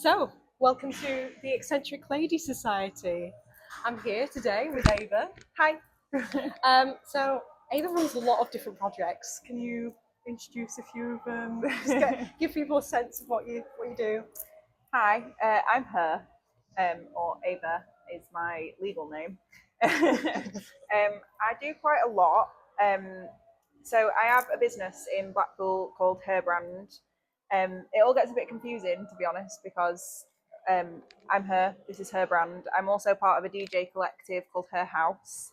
So, welcome to the Eccentric Lady Society. I'm here today with Ava. Hi. So, Ava runs a lot of different projects. Can you introduce a few of them? Give people a sense of what you do. Hi, I'm her, or Ava is my legal name. I do quite a lot. So I have a business in Blackpool called A.L.M.O.R.A. It all gets a bit confusing, to be honest, because I'm her, this is her brand. I'm also part of a DJ collective called Her House,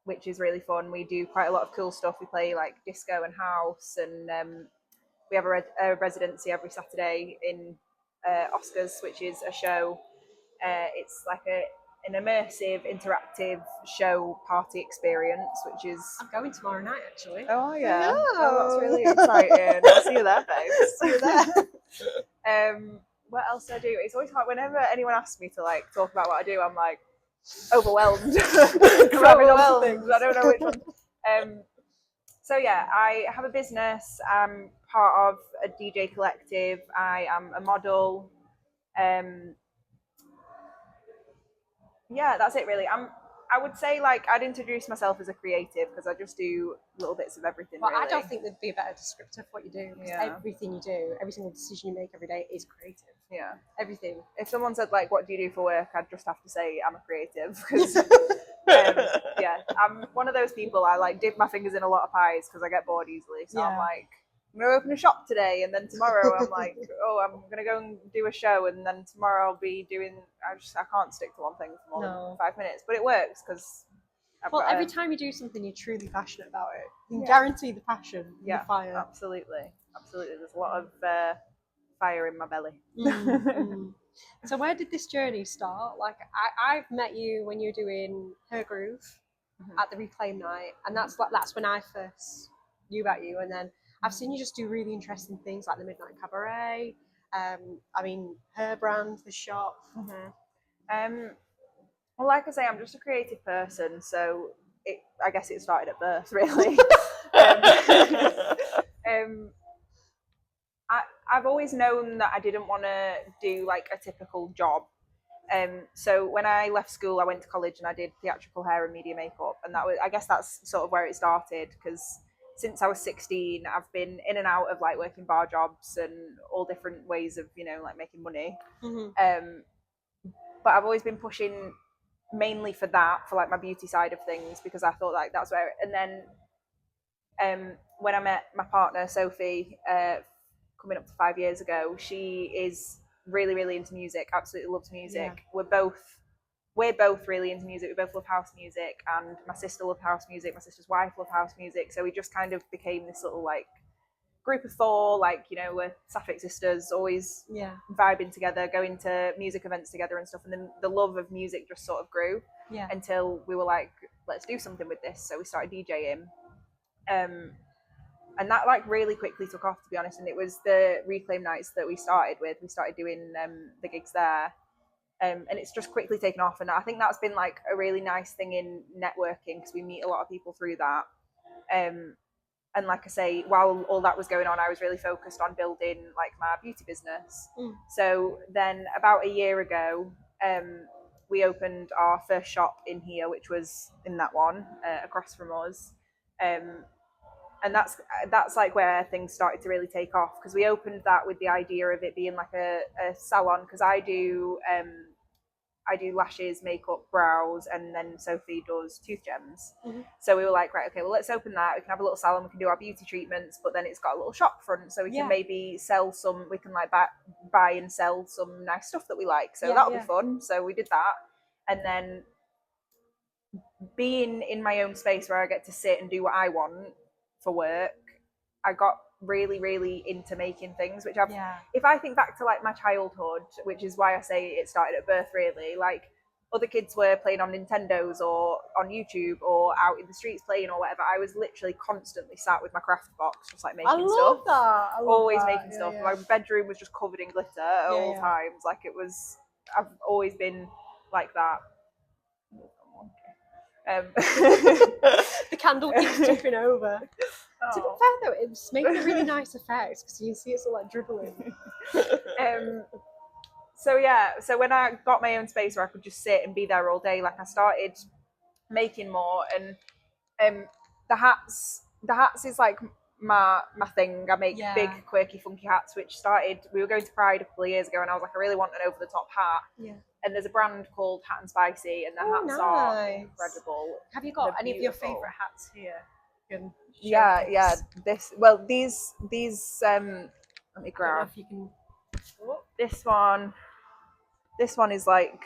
which is really fun. We do quite a lot of cool stuff. We play like disco and house, and we have a residency every Saturday in Oscars, which is a show. It's like an immersive, interactive show party experience, which is... I'm going tomorrow night, actually. Oh, yeah. Oh, that's really exciting. I'll see you there, babes. See you there. What else do I do? It's always hard. Whenever anyone asks me to like talk about what I do, I'm like overwhelmed. Overwhelmed. Things. I don't know which one. So yeah, I have a business. I'm part of a DJ collective. I am a model. Yeah, that's it really. I would say like I'd introduce myself as a creative because I just do little bits of everything. Well, really. I don't think there'd be a better descriptor of what you do. Because Yeah. everything you do, every single decision you make every day is creative. Yeah. Everything. If someone said like, "What do you do for work?" I'd just have to say I'm a creative because yeah, I'm one of those people. I like dip my fingers in a lot of pies because I get bored easily. So I'm Yeah. like, I'm gonna open a shop today, and then tomorrow I'm like, oh, I'm gonna go and do a show, and then tomorrow I'll be doing. I can't stick to one thing for more than 5 minutes, but it works because. Well, every time you do something, you're truly passionate about it. You can Yeah. guarantee the passion, Yeah, the fire. absolutely. There's a lot of fire in my belly. So where did this journey start? Like I've met you when you were doing Her Groove at the Reclaim Night, and that's when I first knew about you. And then I've seen you just do really interesting things like the Midnight Cabaret. I mean, her brand, the shop. Well, like I say, I'm just a creative person, so I guess it started at birth, really. I've always known that I didn't want to do like a typical job. So when I left school, I went to college and I did theatrical hair and media makeup, and I guess that's sort of where it started because since I was 16, I've been in and out of like working bar jobs and all different ways of like making money. But I've always been pushing mainly for that, for like my beauty side of things, because I thought like that's where. And then when I met my partner Sophie, coming up to 5 years ago, she is really, really into music. Absolutely loves music. Yeah. We're both really into music. We both love house music, and my sister loved house music. My sister's wife loved house music. So we just kind of became this little like group of four, like we're Sapphic sisters, always vibing together, going to music events together and stuff. And then the love of music just sort of grew until we were like, let's do something with this. So we started DJing, and that like really quickly took off, to be honest. And it was the Reclaim nights that we started with. We started doing the gigs there, and it's just quickly taken off. And I think that's been like a really nice thing in networking because we meet a lot of people through that. And like I say, while all that was going on, I was really focused on building like my beauty business. So then about a year ago, we opened our first shop in here, which was in that one across from us. And that's like where things started to really take off, because we opened that with the idea of it being like a salon, because I do lashes, makeup, brows, and then Sophie does tooth gems. So we were like, right, okay, well, let's open that. We can have a little salon, we can do our beauty treatments, but then it's got a little shop front, so we can maybe sell some, we can like buy and sell some nice stuff that we like. So that'll be fun. So we did that. And then being in my own space where I get to sit and do what I want for work, I got really, really into making things, which if I think back to like my childhood, which is why I say it started at birth, really, like other kids were playing on Nintendos or on YouTube or out in the streets playing or whatever, I was literally constantly sat with my craft box just like making stuff. Always making stuff. My bedroom was just covered in glitter at all times. Like I've always been like that. The candle keeps tipping over. To be fair though, it's making a really nice effect because you can see it's all like dribbling. So yeah, so when I got my own space where I could just sit and be there all day, like I started making more, and the hats is like my thing. I make big, quirky, funky hats, which started. We were going to Pride a couple of years ago, and I was like, I really want an over the top hat. Yeah. And there's a brand called Hat and Spicy, and the hats are incredible. Have you got any of your favourite hats here? Yeah. These let me grab. I don't know if you can. This one is like,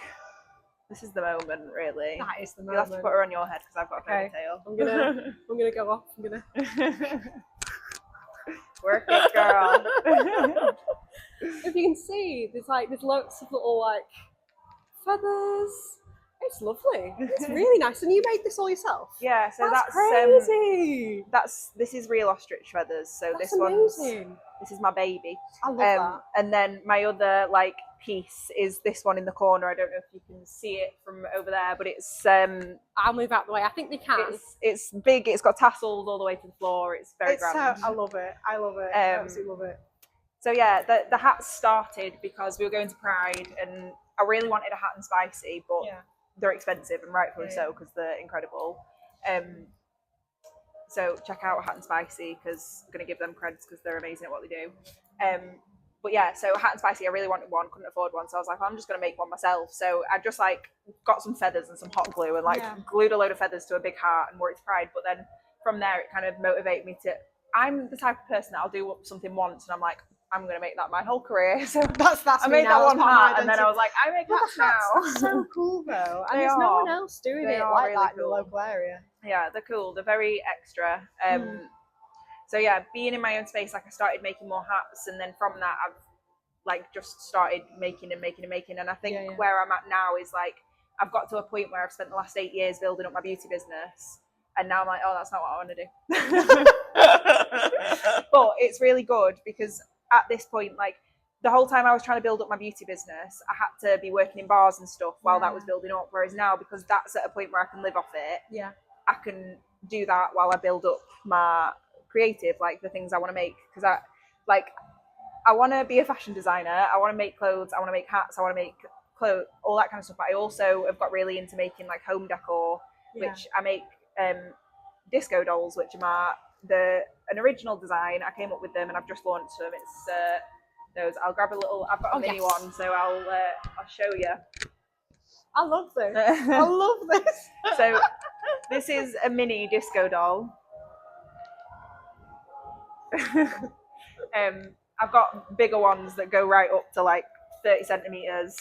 this is the moment, really. That is the moment. You'll have to put her on your head because I've got a ponytail. I'm gonna go off. I'm gonna work it, girl. If you can see, there's lots of little like feathers. It's lovely. It's really nice. And you made this all yourself? Yeah. So that's crazy. This is real ostrich feathers. So that's amazing. This is my baby. I love that. And then my other like piece is this one in the corner. I don't know if you can see it from over there, but it's I'll move out the way. I think they can. It's big. It's got tassels all the way to the floor. It's very grand. I love it. I absolutely love it. So yeah, the hats started because we were going to Pride, and I really wanted a Hat and Spicy, but they're expensive, and rightfully so, because they're incredible. So check out Hat and Spicy, because I'm going to give them creds because they're amazing at what they do. But yeah, so Hat and Spicy, I really wanted one, couldn't afford one, so I was like, I'm just going to make one myself. So I just like got some feathers and some hot glue and glued a load of feathers to a big hat and wore it to Pride. But then from there, it kind of motivated me to. I'm the type of person that I'll do something once, and I'm like, I'm going to make that my whole career. So that's I made that one hat, and then I was like, I make hats now. That's so cool though, and there's no one else doing it like really that cool. in the local area. Yeah, they're cool. They're very extra. So yeah, being in my own space, like I started making more hats, and then from that, I've like just started making, and I think where I'm at now is like I've got to a point where I've spent the last 8 years building up my beauty business, and now I'm like, oh, that's not what I want to do. But it's really good because at this point, like the whole time I was trying to build up my beauty business, I had to be working in bars and stuff while that was building up. Whereas now, because that's at a point where I can live off it, I can do that while I build up my creative, like the things I want to make. Because I want to be a fashion designer. I want to make clothes. I want to make hats. I want to make clothes, all that kind of stuff. But I also have got really into making like home decor, which I make disco dolls, which are an original design. I came up with them and I've just launched them. It's those. I'll grab a little. I've got a mini one, so I'll show you. I love this. I love this. So this is a mini disco doll. I've got bigger ones that go right up to like 30 centimeters.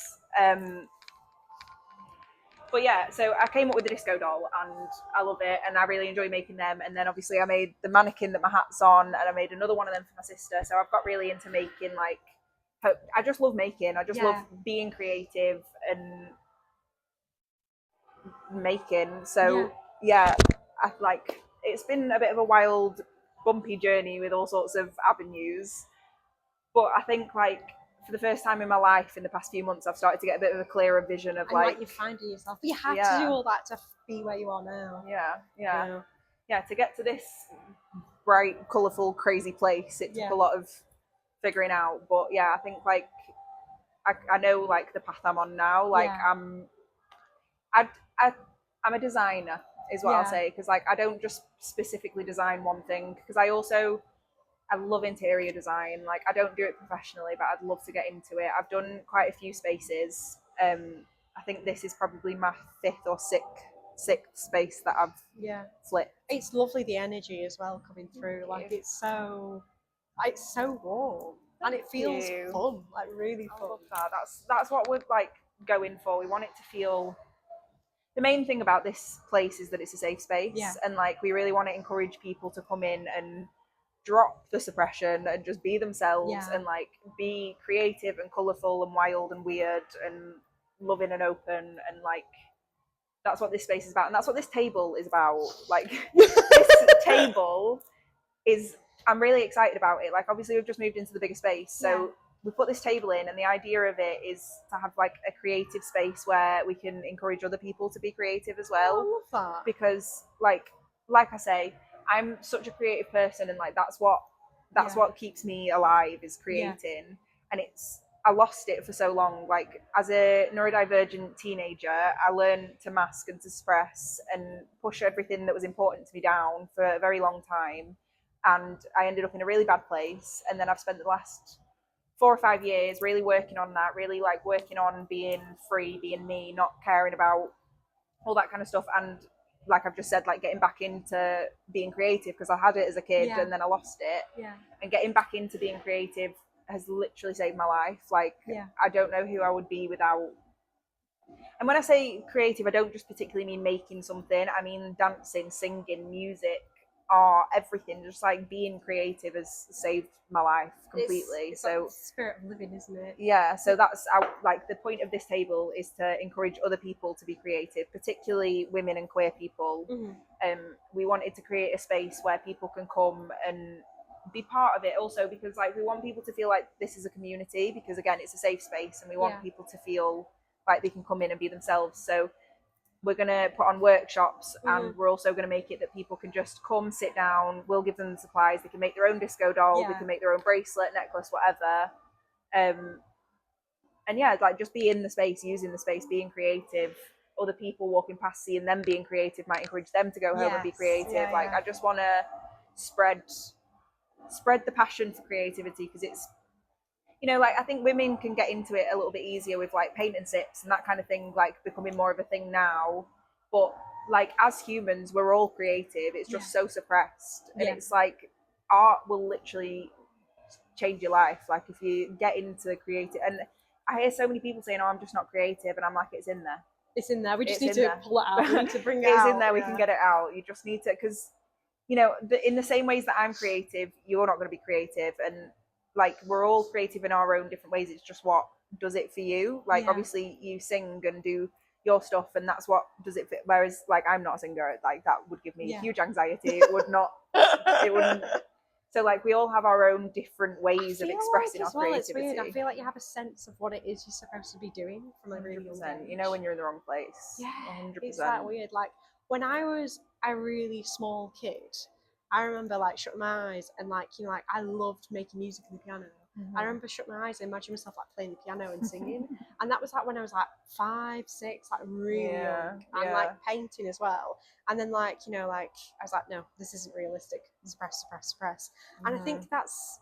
But yeah, so I came up with the disco doll and I love it and I really enjoy making them. And then obviously I made the mannequin that my hat's on, and I made another one of them for my sister. So I've got really into making, like, I just love making. I just love being creative and making. So yeah, it's been a bit of a wild, bumpy journey with all sorts of avenues. But I think like for the first time in my life in the past few months, I've started to get a bit of a clearer vision of like you're finding yourself. You have to do all that to be where you are now. Yeah. To get to this bright, colourful, crazy place, it took a lot of figuring out. But yeah, I think like I know like the path I'm on now. Like I'm a designer is what I'll say, because like I don't just specifically design one thing, because I love interior design. Like I don't do it professionally, but I'd love to get into it. I've done quite a few spaces. I think this is probably my fifth or sixth space that I've flipped. It's lovely, the energy as well coming through. Like it's so warm and it feels fun, like really fun. I love that. That's what we're like going for. We want it to feel. The main thing about this place is that it's a safe space, and like we really want to encourage people to come in and drop the suppression and just be themselves and like be creative and colourful and wild and weird and loving and open, and like that's what this space is about, and that's what this table is about. Like this table is, I'm really excited about it. Like obviously we've just moved into the bigger space, so we put this table in, and the idea of it is to have like a creative space where we can encourage other people to be creative as well. I love that. Because like I say, I'm such a creative person, and like that's what keeps me alive, is creating. And I lost it for so long. Like as a neurodivergent teenager, I learned to mask and to suppress and push everything that was important to me down for a very long time. And I ended up in a really bad place. And then I've spent the last 4 or 5 years really working on that, really like working on being free, being me, not caring about all that kind of stuff. And like I've just said, like getting back into being creative because I had it as a kid and then I lost it. Yeah. And getting back into being creative has literally saved my life. Like I don't know who I would be without. And when I say creative, I don't just particularly mean making something. I mean dancing, singing, music, art, everything. Just like being creative has saved my life completely. It's so like the spirit of living, isn't it? Yeah, so that's like the point of this table is to encourage other people to be creative, particularly women and queer people. We wanted to create a space where people can come and be part of it also because like we want people to feel like this is a community because again it's a safe space and we want people to feel like they can come in and be themselves. So we're going to put on workshops and we're also going to make it that people can just come, sit down, we'll give them the supplies, they can make their own disco doll, they can make their own bracelet, necklace, whatever. And yeah, like just be in the space, using the space, being creative. Other people walking past seeing them being creative might encourage them to go home and be creative. I just want to spread the passion for creativity because it's, you know, like I think women can get into it a little bit easier with like paint and sips and that kind of thing, like becoming more of a thing now. But like as humans, we're all creative. It's just so suppressed, and it's like art will literally change your life. Like if you get into creative, and I hear so many people saying, "Oh, I'm just not creative," and I'm like, "It's in there. It's in there. We just need to pull it out. We need to bring it out. It's in there. We can get it out. You just need to, because you know, in the same ways that I'm creative, you're not going to be creative, and like we're all creative in our own different ways. It's just what does it for you. Like obviously you sing and do your stuff and that's what does it fit, whereas like I'm not a singer. Like that would give me huge anxiety. It wouldn't. So like we all have our own different ways of expressing our creativity. It's weird. I feel like you have a sense of what it is you're supposed to be doing from a really young age. You know when you're in the wrong place. 100%. It's that weird. Like when I was a really small kid, I remember like shutting my eyes and like, you know, like I loved making music on the piano. I remember shutting my eyes and imagining myself like playing the piano and singing. And that was like when I was like 5, 6, like really young. And like painting as well. And then like, you know, like I was like, no, this isn't realistic. Suppress. And I think that's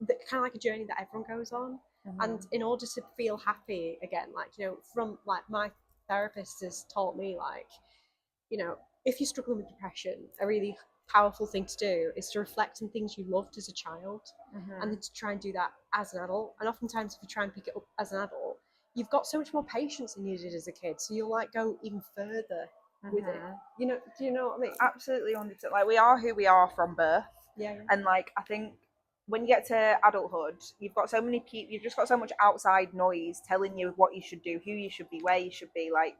kind of like a journey that everyone goes on. And in order to feel happy again, like, you know, from like my therapist has taught me like, you know, if you're struggling with depression, a really powerful thing to do is to reflect on things you loved as a child and then to try and do that as an adult. And oftentimes if you try and pick it up as an adult, you've got so much more patience than you did as a kid, so you'll like go even further with it. You know, do you know what I mean? Absolutely, 100%. Like we are who we are from birth. And like I think when you get to adulthood, you've got so many people, you've just got so much outside noise telling you what you should do, who you should be, where you should be. Like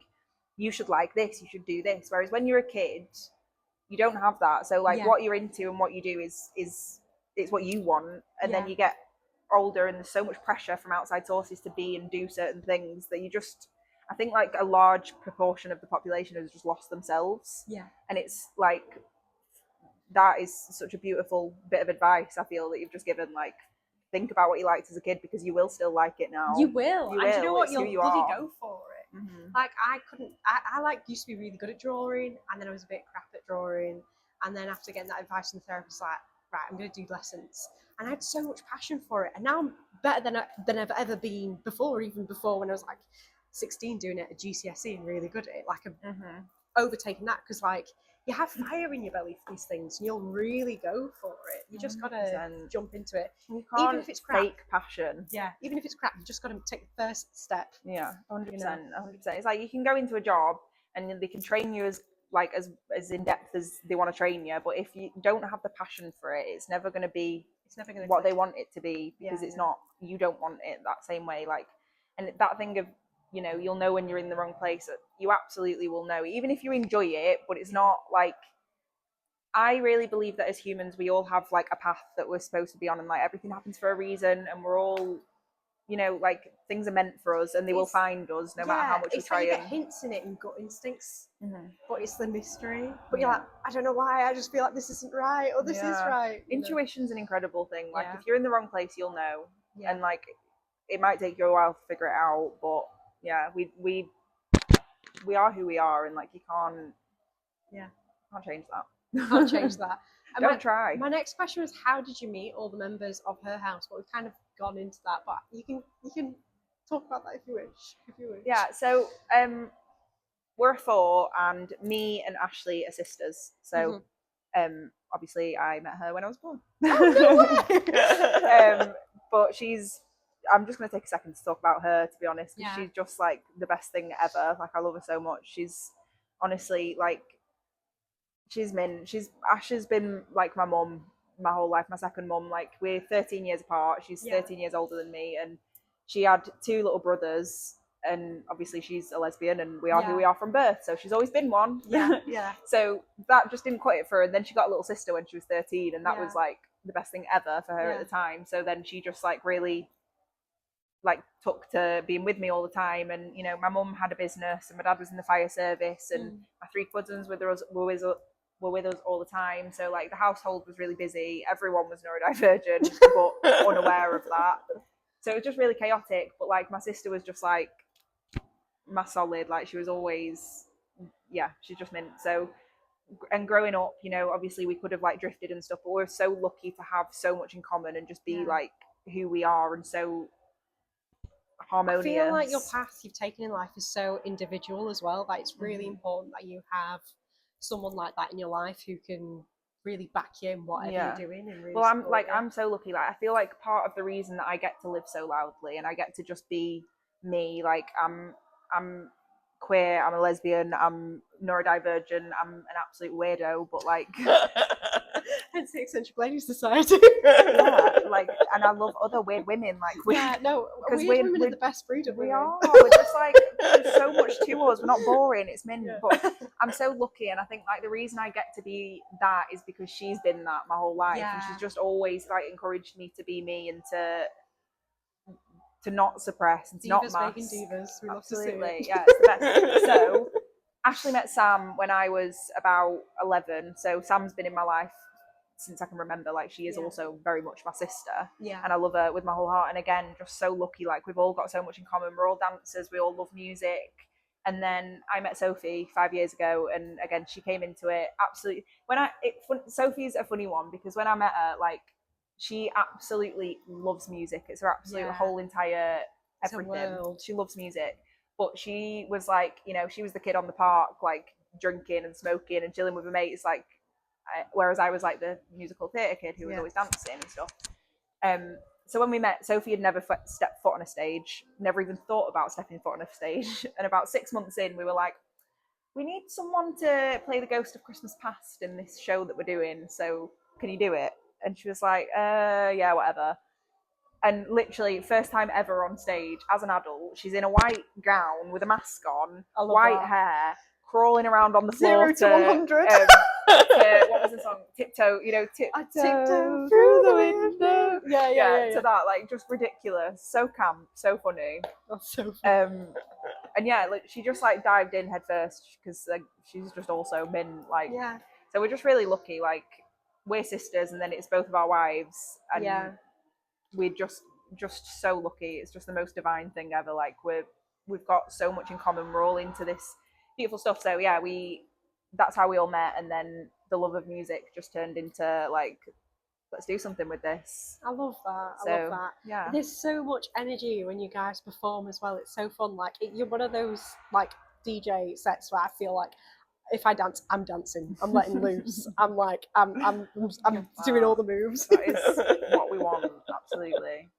you should like this, you should do this. Whereas when you're a kid, you don't have that. So like what you're into and what you do is it's what you want. And then you get older and there's so much pressure from outside sources to be and do certain things that you just, I think like a large proportion of the population has just lost themselves. And it's like, that is such a beautiful bit of advice I feel that you've just given. Like think about what you liked as a kid because you will still like it now. You will. And you know what, you'll bloody go for it. Like I like used to be really good at drawing and then I was a bit crap at drawing, and then after getting that advice from the therapist, like, right, I'm going to do lessons, and I had so much passion for it, and now I'm better than I've ever been before, even before when I was like 16 doing it at GCSE and really good at it. Like I'm overtaking that because like you have fire in your belly for these things and you'll really go for it. You just gotta jump into it. You can't even if it's crap. Fake passion. Even if it's crap, you just gotta take the first step. 100%. 100%. It's like you can go into a job and they can train you as in depth as they want to train you, but if you don't have the passion for it, it's never going to be what they want it to be, because it's not, you don't want it that same way. Like, and that thing of, you know, you'll know when you're in the wrong place. You absolutely will know, even if you enjoy it, but it's not like, I really believe that as humans we all have like a path that we're supposed to be on, and like everything happens for a reason, and we're all, you know, like things are meant for us and they will find us no matter how much we try. You get hints in it and gut instincts, but it's the mystery. But you're like, I don't know why, I just feel like this isn't right, or this is right. Intuition's an incredible thing. Like if you're in the wrong place, you'll know. And like it might take you a while to figure it out, but yeah, we are who we are, and like you can't change that. Can't change that. And Don't try. My next question was, how did you meet all the members of her house? But we've kind of gone into that, but you can talk about that if you wish. Yeah, so we're four, and me and Ashley are sisters. So obviously I met her when I was born. Oh, no way! But I'm just going to take a second to talk about her, to be honest, because she's just like the best thing ever. Like, I love her so much. She's honestly like, Ash has been like my mum my whole life, my second mum. Like, we're 13 years apart. She's 13 years older than me, and she had two little brothers, and obviously she's a lesbian, and we are who we are from birth, so she's always been one. So that just didn't quite it for her, and then she got a little sister when she was 13, and that was like the best thing ever for her at the time. So then she just like really like took to being with me all the time. And you know, my mum had a business, and my dad was in the fire service, and my three cousins were with us all the time. So like the household was really busy. Everyone was neurodivergent, but unaware of that. So it was just really chaotic. But like my sister was just like my solid. Like, she was always, she's just mint. So, and growing up, you know, obviously we could have like drifted and stuff, but we're so lucky to have so much in common and just be like who we are, and so harmonious. I feel like your path you've taken in life is so individual as well. Like, it's really important that you have someone like that in your life who can really back you in whatever you're doing. And really I'm so lucky. Like, I feel like part of the reason that I get to live so loudly and I get to just be me, like I'm queer, I'm a lesbian, I'm neurodivergent, I'm an absolute weirdo, but like hence the Eccentric Lady Society. Like, and I love other weird women. Like, weird women are the best breed of women. We are. We're just like, there's so much to us. We're not boring. It's mint. But I'm so lucky, and I think like the reason I get to be that is because she's been that my whole life, and she's just always like encouraged me to be me and to not suppress and to not mask. Divas. We Absolutely, love to see it. yeah, it's the best. So Ashley met Sam when I was about 11. So Sam's been in my life since I can remember. Like, she is also very much my sister, and I love her with my whole heart. And again, just so lucky. Like, we've all got so much in common. We're all dancers. We all love music. And then I met Sophie 5 years ago, and again, she came into it absolutely. Sophie's a funny one, because when I met her, like, she absolutely loves music. It's her absolute whole entire everything. She loves music. But she was like, you know, she was the kid on the park, like drinking and smoking and chilling with her mates, like, whereas I was like the musical theatre kid who was always dancing and stuff. So when we met, Sophie had never stepped foot on a stage, never even thought about stepping foot on a stage. And about 6 months in, we were like, we need someone to play the Ghost of Christmas Past in this show that we're doing. So can you do it? And she was like, yeah, whatever. And literally, first time ever on stage as an adult, she's in a white gown with a mask on, white hair, crawling around on the floor 0 to 100. What was the song? Tiptoe, tiptoe through the window. Yeah. To that, like, just ridiculous, so camp, so funny. That's so funny. And like, she just like dived in head first, because like she's just also been like, so we're just really lucky. Like, we're sisters, and then it's both of our wives, and we're just so lucky. It's just the most divine thing ever. Like, we've got so much in common. We're all into this beautiful stuff. So that's how we all met, and then the love of music just turned into like, let's do something with this. I love that. Yeah, there's so much energy when you guys perform as well. It's so fun. Like, you're one of those like DJ sets where I feel like if I dance, I'm dancing. I'm letting loose. I'm like, I'm doing all the moves. That is what we want. Absolutely.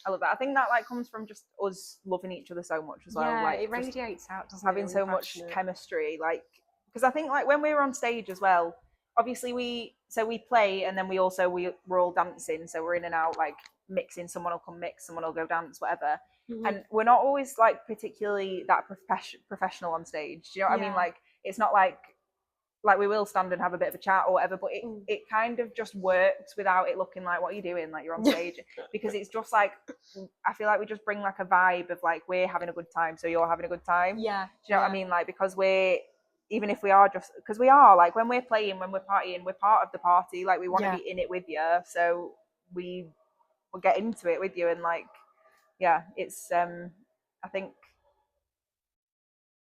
I love that. I think that like comes from just us loving each other so much as well. Yeah, like, it radiates out, doesn't having it? so much chemistry. Like, because I think like when we were on stage as well, obviously we play, and then we're all dancing. So we're in and out, like mixing. Someone will come mix, someone will go dance, whatever. Mm-hmm. And we're not always like particularly that professional on stage. Do you know what I mean? Like, it's not like we will stand and have a bit of a chat or whatever, but it kind of just works without it looking like, what are you doing? Like, you're on stage. Because it's just like, I feel like we just bring like a vibe of like, we're having a good time, so you're having a good time. Yeah. Do you know what I mean? Like, because even if we are just, because we are like, when we're playing, when we're partying, we're part of the party. Like, we want to be in it with you. So we'll get into it with you, and like, yeah, it's I think,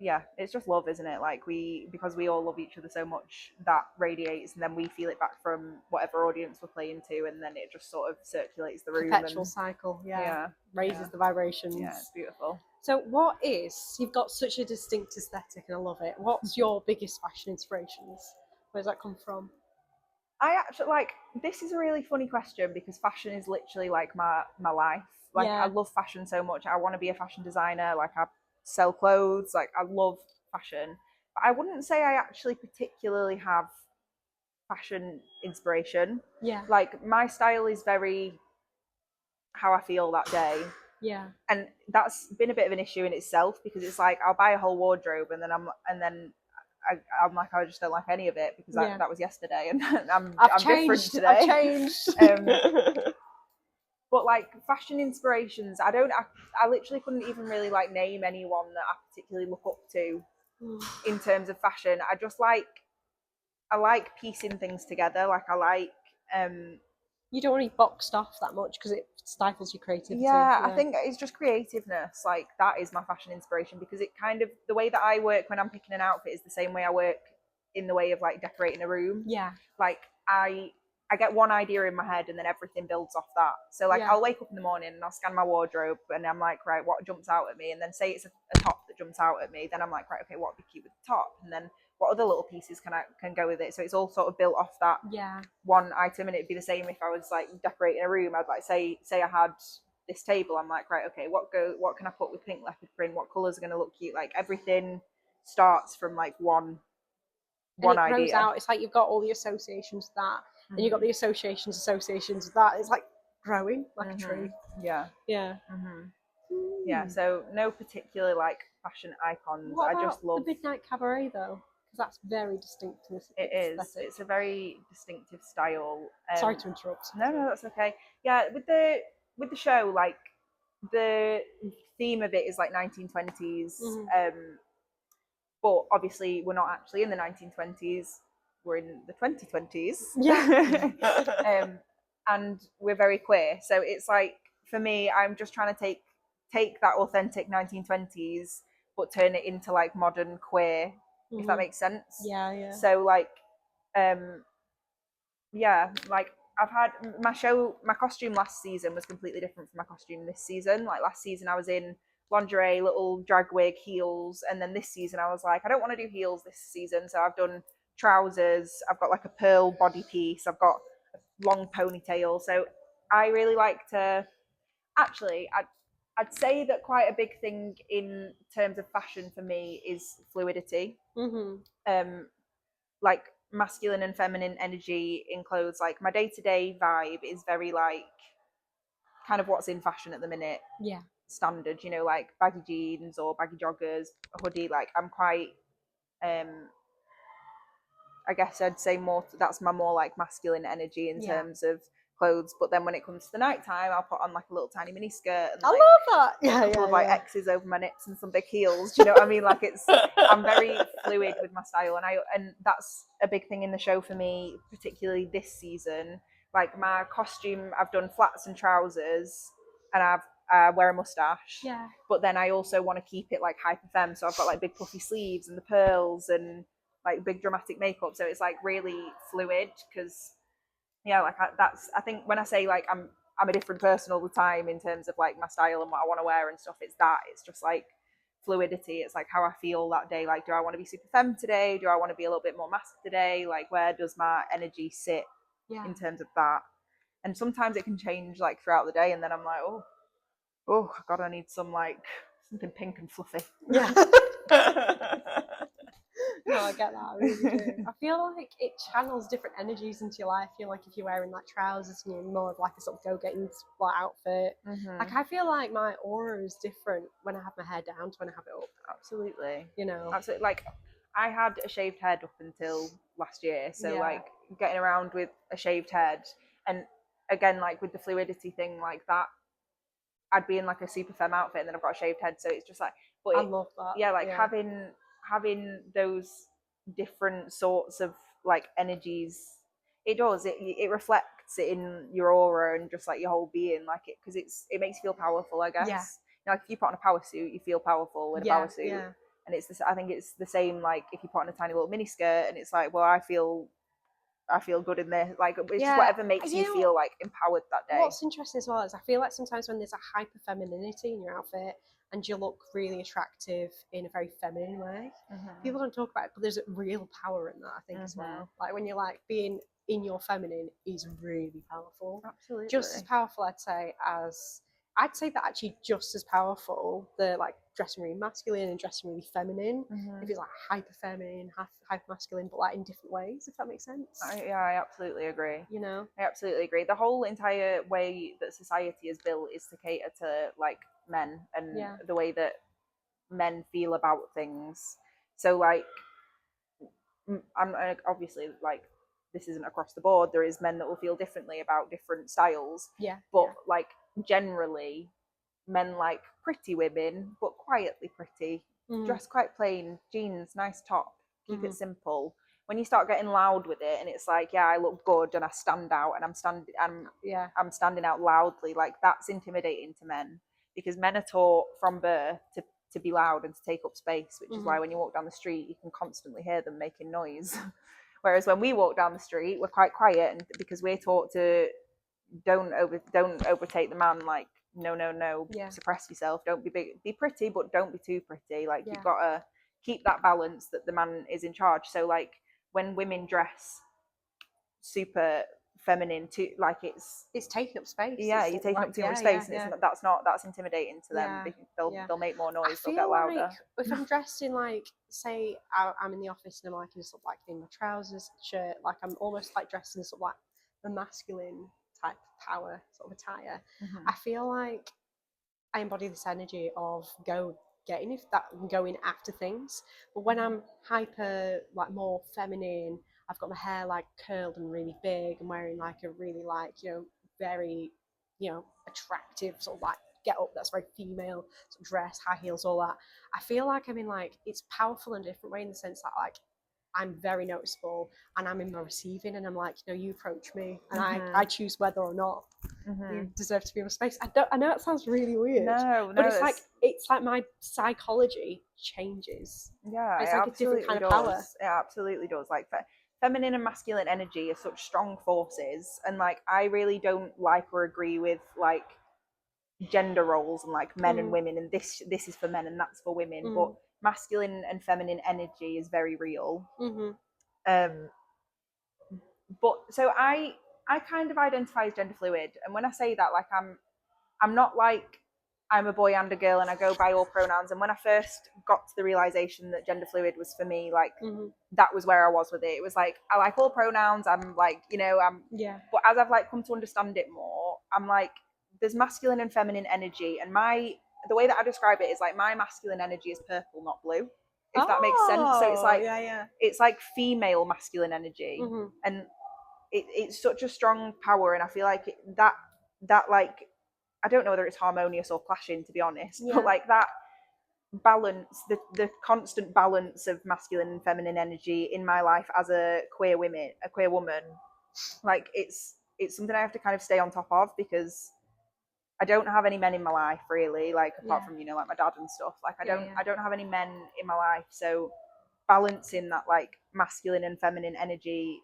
yeah, it's just love, isn't it? Like because we all love each other so much, that radiates, and then we feel it back from whatever audience we're playing to, and then it just sort of circulates the room. Perpetual and cycle, yeah, raises the vibrations. Yeah, it's beautiful. So you've got such a distinct aesthetic and I love it. What's your biggest fashion inspirations? Where does that come from? I actually, like, this is a really funny question because fashion is literally like my life. Like, I love fashion so much. I want to be a fashion designer. Like, I sell clothes. Like, I love fashion. But I wouldn't say I actually particularly have fashion inspiration. Yeah. Like, my style is very how I feel that day. Yeah. And that's been a bit of an issue in itself because it's like I'll buy a whole wardrobe and then I'm like, I just don't like any of it because that was yesterday, and I'm different today. I've changed. But like fashion inspirations, I literally couldn't even really like name anyone that I particularly look up to in terms of fashion. I like piecing things together. Like I like you don't want to be boxed off that much because it stifles your creativity. Yeah, I think it's just creativeness. Like that is my fashion inspiration because it kind of, the way that I work when I'm picking an outfit is the same way I work in the way of like decorating a room. Yeah. Like I get one idea in my head and then everything builds off that. So like I'll wake up in the morning and I'll scan my wardrobe and I'm like, right, what jumps out at me? And then say it's a top that jumps out at me, then I'm like, right, okay, what would be cute with the top? And then what other little pieces can go with it? So it's all sort of built off that one item. And it'd be the same if I was like decorating a room. I'd like say I had this table. I'm like, right, okay, what can I put with pink leopard print? What colours are going to look cute? Like everything starts from like one idea. Grows out. It's like you've got all the associations with that, and you've got the associations with that. It's like growing like a tree. Yeah. Yeah. Yeah. So no particular like fashion icons. What I just love the Midnight Cabaret though, because that's very distinctive. It is. It's a very distinctive style. Sorry to interrupt. No, that's okay. Yeah, with the show, like the theme of it is like 1920s. But obviously we're not actually in the 1920s. We're in the 2020s. Yeah. And we're very queer. So it's like, for me, I'm just trying to take that authentic 1920s, but turn it into like modern queer, if that makes sense. Yeah. So like, like I've had my costume last season was completely different from my costume this season. Like last season I was in lingerie, little drag wig, heels, and then this season I was like, I don't want to do heels this season, so I've done trousers, I've got like a pearl body piece, I've got a long ponytail. So I really like to, actually, I'd say that quite a big thing in terms of fashion for me is fluidity. Like masculine and feminine energy in clothes. Like my day-to-day vibe is very like kind of what's in fashion at the minute. Yeah. Standard, you know, like baggy jeans or baggy joggers, a hoodie. Like I'm quite I guess I'd say that's my more like masculine energy in terms of clothes. But then when it comes to the nighttime, I'll put on like a little tiny mini skirt and I love that. a couple of like X's over my nips and some big heels. Do you know what I mean? Like I'm very fluid with my style, and that's a big thing in the show for me, particularly this season. Like my costume, I've done flats and trousers, and I wear a mustache. Yeah. But then I also want to keep it like hyper femme, so I've got like big puffy sleeves and the pearls and like big dramatic makeup. So it's like really fluid because like I think when I say like I'm a different person all the time in terms of like my style and what I want to wear and stuff, it's just like fluidity. It's like how I feel that day. Like, do I want to be super femme today? Do I want to be a little bit more mask today? Like, where does my energy sit in terms of that? And sometimes it can change like throughout the day, and then I'm like, oh god, I need something pink and fluffy. Yeah. No, I get that. I really do. I feel like it channels different energies into your life. I feel like if you're wearing like trousers and you're more of like a sort of go-getting outfit. Like I feel like my aura is different when I have my hair down to when I have it up. Absolutely. You know. Absolutely. Like I had a shaved head up until last year, so like getting around with a shaved head, and again like with the fluidity thing like that, I'd be in like a super femme outfit and then I've got a shaved head, so it's just like, but I love that. Yeah, like having those different sorts of like energies, it reflects reflects it in your aura and just like your whole being, like it, because it makes you feel powerful, I guess. Yeah. Like if you put on a power suit, you feel powerful in a power suit. Yeah. And it's this, I think it's the same like if you put on a tiny little mini skirt and it's like, well, I feel good in this. Like it's just whatever makes you feel like empowered that day. What's interesting as well is I feel like sometimes when there's a hyper femininity in your outfit and you look really attractive in a very feminine way, people don't talk about it, but there's a real power in that, I think, as well. Like when you're like being in your feminine is really powerful. Absolutely. Just as powerful, I'd say that actually just as powerful, the like dressing really masculine and dressing really feminine. If it's like hyper feminine, hyper masculine, but like in different ways, if that makes sense. I absolutely agree. You know? I absolutely agree. The whole entire way that society is built is to cater to like men and the way that men feel about things. So like, I'm obviously like, this isn't across the board. There is men that will feel differently about different styles. But like generally, men like pretty women, but quietly pretty. Dress quite plain, jeans, nice top, keep it simple. When you start getting loud with it, and it's like, yeah, I look good and I stand out, and I'm standing out loudly, like that's intimidating to men, because men are taught from birth to be loud and to take up space, which is why when you walk down the street, you can constantly hear them making noise. Whereas when we walk down the street, we're quite quiet, and because we're taught to don't overtake the man, like no, suppress yourself, don't be big, be pretty, but don't be too pretty. Like you've got to keep that balance that the man is in charge. So like when women dress super feminine too, like it's taking up space. Yeah, you're taking up too much space, and that's intimidating to them. They'll make more noise, they'll get louder. Like if I'm dressed in like, say I'm in the office and I'm like in sort of like in my trousers, shirt, like I'm almost like dressed in sort of like the masculine type power sort of attire. I feel like I embody this energy of going after things. But when I'm hyper, like more feminine, I've got my hair like curled and really big and wearing like a really like, very, attractive sort of like get up that's very female sort of dress, high heels, all that. I feel like I'm in like, it's powerful in a different way in the sense that like I'm very noticeable and I'm in my receiving and I'm like, you approach me and I choose whether or not you deserve to be in my space. I know that sounds really weird. No, but it's like my psychology changes. Yeah, it's like a different kind of power. It absolutely does. Like feminine and masculine energy are such strong forces, and like I really don't like or agree with like gender roles and like men and women, and this is for men and that's for women. But masculine and feminine energy is very real. But so I kind of identify as gender fluid, and when I say that, like I'm not like I'm a boy and a girl and I go by all pronouns. And when I first got to the realization that gender fluid was for me, like that was where I was with it. It was like I like all pronouns. I'm like, But as I've like come to understand it more, I'm like, there's masculine and feminine energy, and the way that I describe it is like my masculine energy is purple, not blue. If that makes sense. So it's like it's like female masculine energy, and it's such a strong power, and I feel like that like I don't know whether it's harmonious or clashing, to be honest, but like that balance, the constant balance of masculine and feminine energy in my life as a queer woman, like it's something I have to kind of stay on top of, because I don't have any men in my life really, like apart from like my dad and stuff. Like I don't have any men in my life, so balancing that like masculine and feminine energy,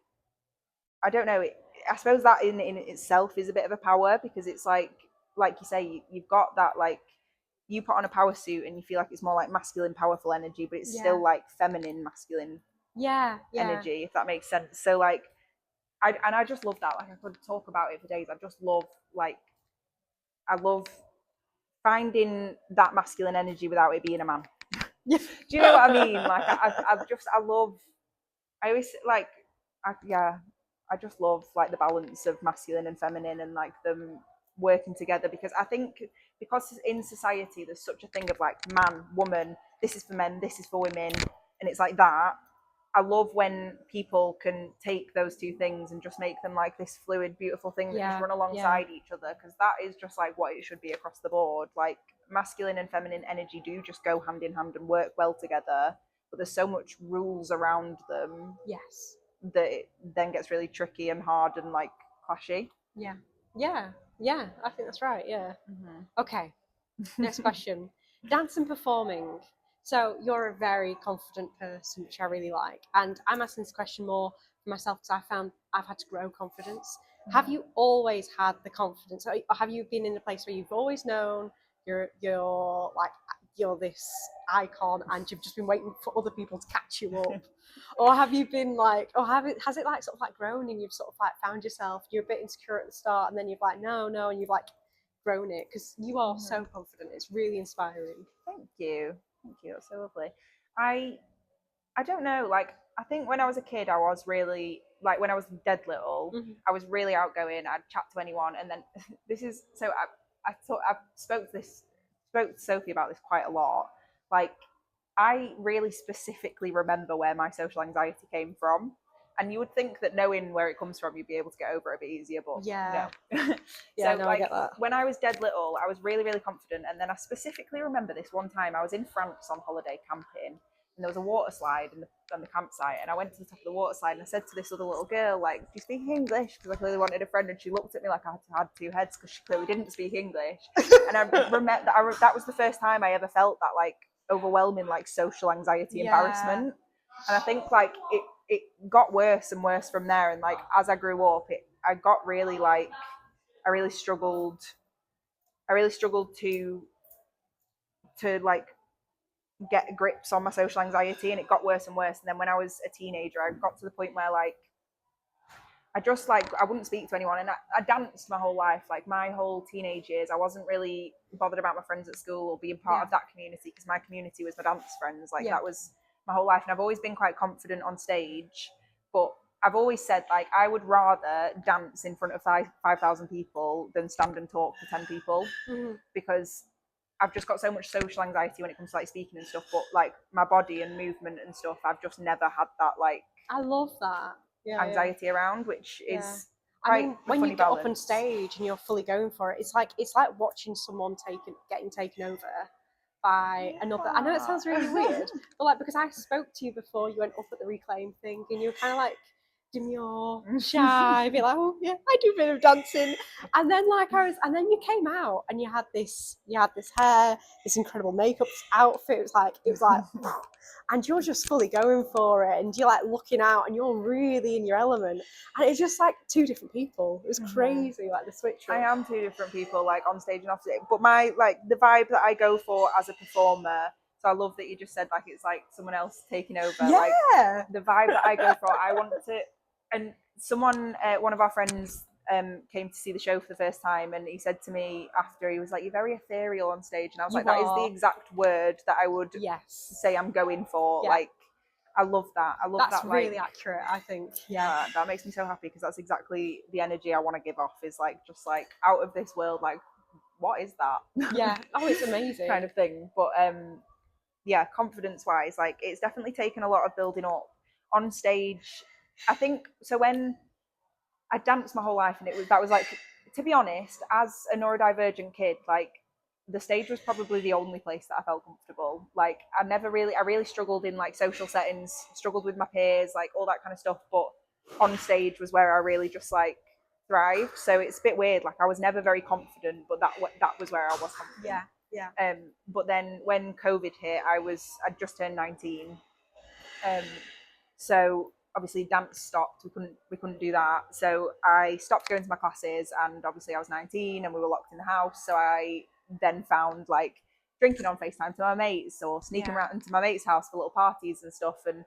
I don't know, I suppose that in itself is a bit of a power, because it's like you say, you've got that, like you put on a power suit and you feel like it's more like masculine powerful energy, but it's still like feminine masculine energy, if that makes sense. So like I just love that. Like I could talk about it for days. I love finding that masculine energy without it being a man. Do you know what I mean? Like I just love like the balance of masculine and feminine, and like them working together, because I think because in society there's such a thing of like man, woman, this is for men, this is for women, and it's like that. I love when people can take those two things and just make them like this fluid, beautiful thing that just run alongside each other, because that is just like what it should be across the board. Like masculine and feminine energy do just go hand in hand and work well together, but there's so much rules around them that it then gets really tricky and hard and like clashy. Yeah. I think that's right. Yeah. Mm-hmm. Okay. Next question. Dance and performing. So you're a very confident person, which I really like. And I'm asking this question more for myself because I found I've had to grow confidence. Have you always had the confidence, or have you been in a place where you've always known you're like you're this icon and you've just been waiting for other people to catch you up? Or have you been like, or has it like sort of like grown and you've sort of like found yourself, you're a bit insecure at the start and then you've like, no, and you've like grown it? Because you are so confident. It's really inspiring. Thank you. That's so lovely. I don't know. Like, I think when I was a kid, I was really like when I was dead little, I was really outgoing. I'd chat to anyone, and then this is so. I thought I spoke to Sophie about this quite a lot. Like, I really specifically remember where my social anxiety came from. And you would think that knowing where it comes from, you'd be able to get over it a bit easier, but Yeah. no. Yeah, So, no, I like, get that. when I was dead little, I was really, really confident. And then I specifically remember this one time I was in France on holiday camping, and there was a water slide on the campsite. And I went to the top of the water slide and I said to this other little girl, like, do you speak English? Because I clearly wanted a friend. And she looked at me like I had two heads because she clearly didn't speak English. And I remember that was the first time I ever felt that, like, overwhelming, like, social anxiety, embarrassment. And I think, like, it got worse and worse from there. And, like, as I grew up, I got really, like, I really struggled to like get grips on my social anxiety, and it got worse and worse. And then when I was a teenager, I got to the point where, like, I just, like, I wouldn't speak to anyone. And I danced my whole life, like my whole teenage years. I wasn't really bothered about my friends at school or being part of that community, because my community was my dance friends. Like, that was my whole life. And I've always been quite confident on stage, but I've always said, like, I would rather dance in front of 5,000 people than stand and talk to 10 people, because I've just got so much social anxiety when it comes to, like, speaking and stuff. But, like, my body and movement and stuff, I've just never had that, like, I love that. anxiety around, which is I mean, when you get balance. up on stage and you're fully going for it, it's like watching someone getting taken over by another. I know it sounds really weird, but, like, because I spoke to you before you went up at the Reclaim thing, and you were kind of like demure, shy, be like, oh yeah, I do a bit of dancing, and then and then you came out and you had this hair, this incredible makeup, this outfit. It was like, and you're just fully going for it, and you're like looking out, and you're really in your element, and it's just like two different people. It was crazy, like the switch up. I am two different people, like, on stage and off stage. But my, like, the vibe that I go for as a performer. So I love that you just said, like, it's like someone else taking over. Yeah. Like, the vibe that I go for, I want to. And someone, one of our friends, came to see the show for the first time, and he said to me after, he was like, "You're very ethereal on stage," and I was like, "That is the exact word that I would say I'm going for." Like, I love that. I love that. That's really accurate, I think. Yeah, that makes me so happy, because that's exactly the energy I want to give off. Is, like, just, like, out of this world. Like, what is that? Yeah. Oh, it's amazing. Kind of thing. But yeah, confidence wise, like, it's definitely taken a lot of building up on stage. I think so. When I danced my whole life, and that was like, to be honest, as a neurodivergent kid, like, the stage was probably the only place that I felt comfortable. Like, I really struggled in, like, social settings, struggled with my peers, like, all that kind of stuff. But on stage was where I really just, like, thrived. So it's a bit weird. Like, I was never very confident, but that was where I was confident. Yeah. But then when COVID hit, I'd just turned 19. So obviously dance stopped. We couldn't do that. So I stopped going to my classes, and obviously I was 19 and we were locked in the house. So I then found, like, drinking on FaceTime to my mates, or sneaking around into my mate's house for little parties and stuff. And,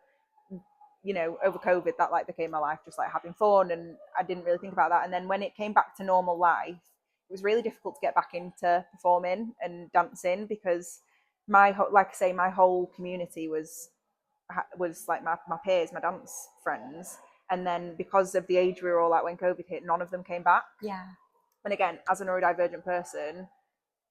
you know, over COVID, that, like, became my life, just, like, having fun, and I didn't really think about that. And then when it came back to normal life, it was really difficult to get back into performing and dancing, because my whole community was like my peers, my dance friends. And then because of the age we were all at when COVID hit, none of them came back. Yeah. And again, as a neurodivergent person,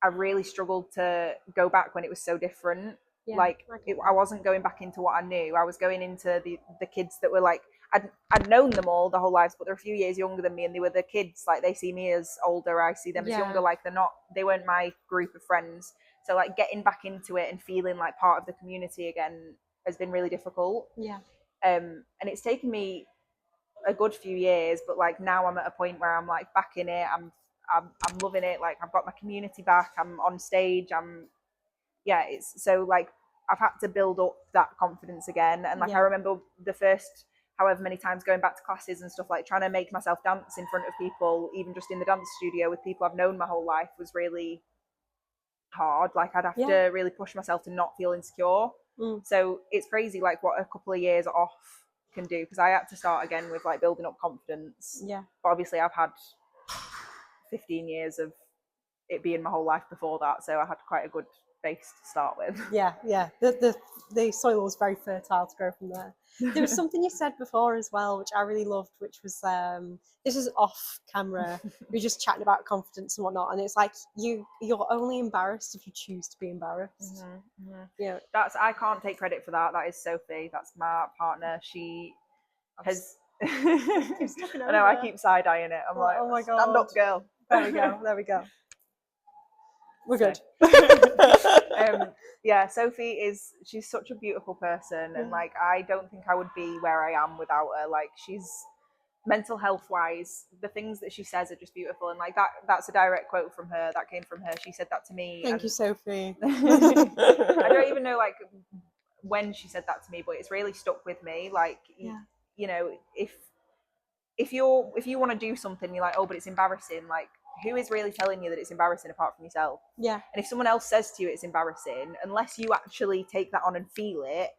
I really struggled to go back when it was so different. Yeah, like, I wasn't going back into what I knew. I was going into the kids that were, like, I'd known them all the whole lives, but they're a few years younger than me, and they were the kids, like, they see me as older, I see them as younger. Like, they weren't my group of friends. So, like, getting back into it and feeling like part of the community again has been really difficult. Yeah. And it's taken me a good few years, but like now I'm at a point where I'm like back in it. I'm loving it. Like I've got my community back. I'm on stage. It's so like I've had to build up that confidence again. And like I remember the first however many times going back to classes and stuff, like trying to make myself dance in front of people, even just in the dance studio with people I've known my whole life, was really hard. Like I'd have to really push myself to not feel insecure. So it's crazy like what a couple of years off can do, because I had to start again with like building up confidence. But obviously I've had 15 years of it being my whole life before that, so I had quite a good base to start with. The soil was very fertile to grow from there. There was something you said before as well, which I really loved, which was this is off camera. We're just chatting about confidence and whatnot, and it's like you're only embarrassed if you choose to be embarrassed. Yeah, I can't take credit for that. That is Sophie. That's my partner. She has. I know. I keep side eyeing it. I'm like, oh my god, stand up, girl. There we go. We're good. Sophie she's such a beautiful person, and like I don't think I would be where I am without her. Like she's mental health wise, the things that she says are just beautiful, and like that's a direct quote from her. That came from her. She said that to me. Thank you, Sophie. I don't even know like when she said that to me, but it's really stuck with me. Like you know, if you want to do something, you're like, oh, but it's embarrassing. Like, who is really telling you that it's embarrassing apart from yourself? Yeah. And if someone else says to you it's embarrassing, unless you actually take that on and feel it,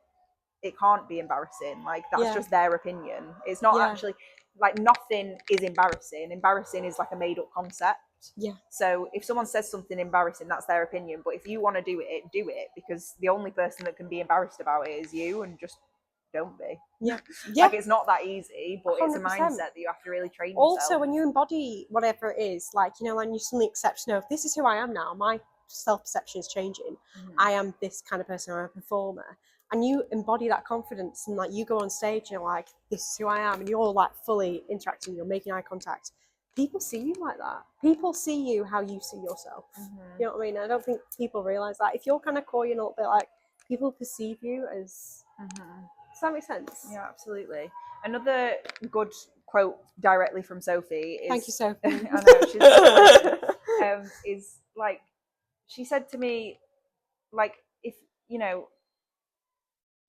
it can't be embarrassing. Like that's just their opinion. It's not actually like nothing is embarrassing. Embarrassing is like a made up concept. Yeah. So if someone says something embarrassing, that's their opinion. But if you want to do it, because the only person that can be embarrassed about it is you, and just don't be. Yeah. Like it's not that easy, but 100%. It's a mindset that you have to really train yourself. Also, when you embody whatever it is, like, you know, when you suddenly accept, no, this is who I am now, my self-perception is changing. I am this kind of person, I'm a performer. And you embody that confidence, and like you go on stage and you're like, this is who I am, and you're like fully interacting, you're making eye contact. People see you like that. People see you how you see yourself. You know what I mean? I don't think people realise that. If you're kind of coy and a little bit, like, people perceive you as... Does that make sense? Yeah, absolutely. Another good quote directly from Sophie is... Thank you, Sophie. I know, is like, she said to me, like, if, you know,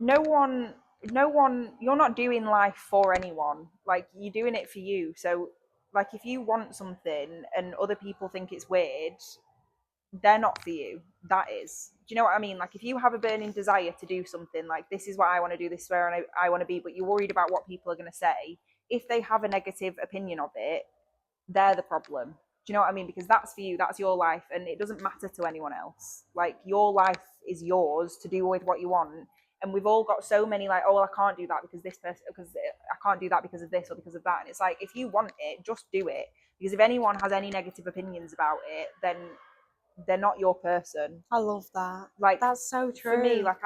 no one, you're not doing life for anyone. Like, you're doing it for you. So, like, if you want something and other people think it's weird, they're not for you. That is. Do you know what I mean? Like, if you have a burning desire to do something, like, this is what I want to do, this is where I want to be, but you're worried about what people are going to say, if they have a negative opinion of it, they're the problem. Do you know what I mean? Because that's for you, that's your life, and it doesn't matter to anyone else. Like, your life is yours to do with what you want. And we've all got so many, like, oh, well, I can't do that because this person, because I can't do that because of this or because of that. And it's like, if you want it, just do it. Because if anyone has any negative opinions about it, then they're not your person. I love that. Like, that's so true. For me, like,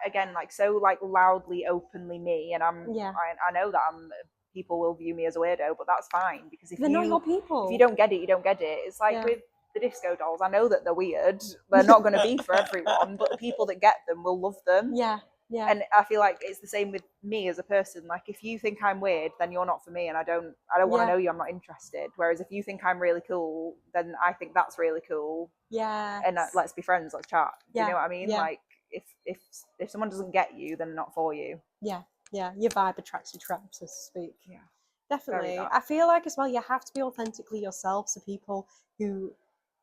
again, like, so like loudly, openly me, and I know that people will view me as a weirdo, but that's fine, because if they're not your people. If you don't get it, you don't get it. It's like with the disco dolls. I know that they're weird. They're not going to be for everyone, but the people that get them will love them. Yeah. And I feel like it's the same with me as a person. Like, if you think I'm weird, then you're not for me, and I don't want to know you. I'm not interested. Whereas if you think I'm really cool, then I think that's really cool. Yeah. And let's be friends. Let's chat. Do you know what I mean? Like, if someone doesn't get you, then they're not for you. Yeah. Your vibe attracts your tribe, so to speak. Yeah. Definitely. I feel like as well, you have to be authentically yourself, so people who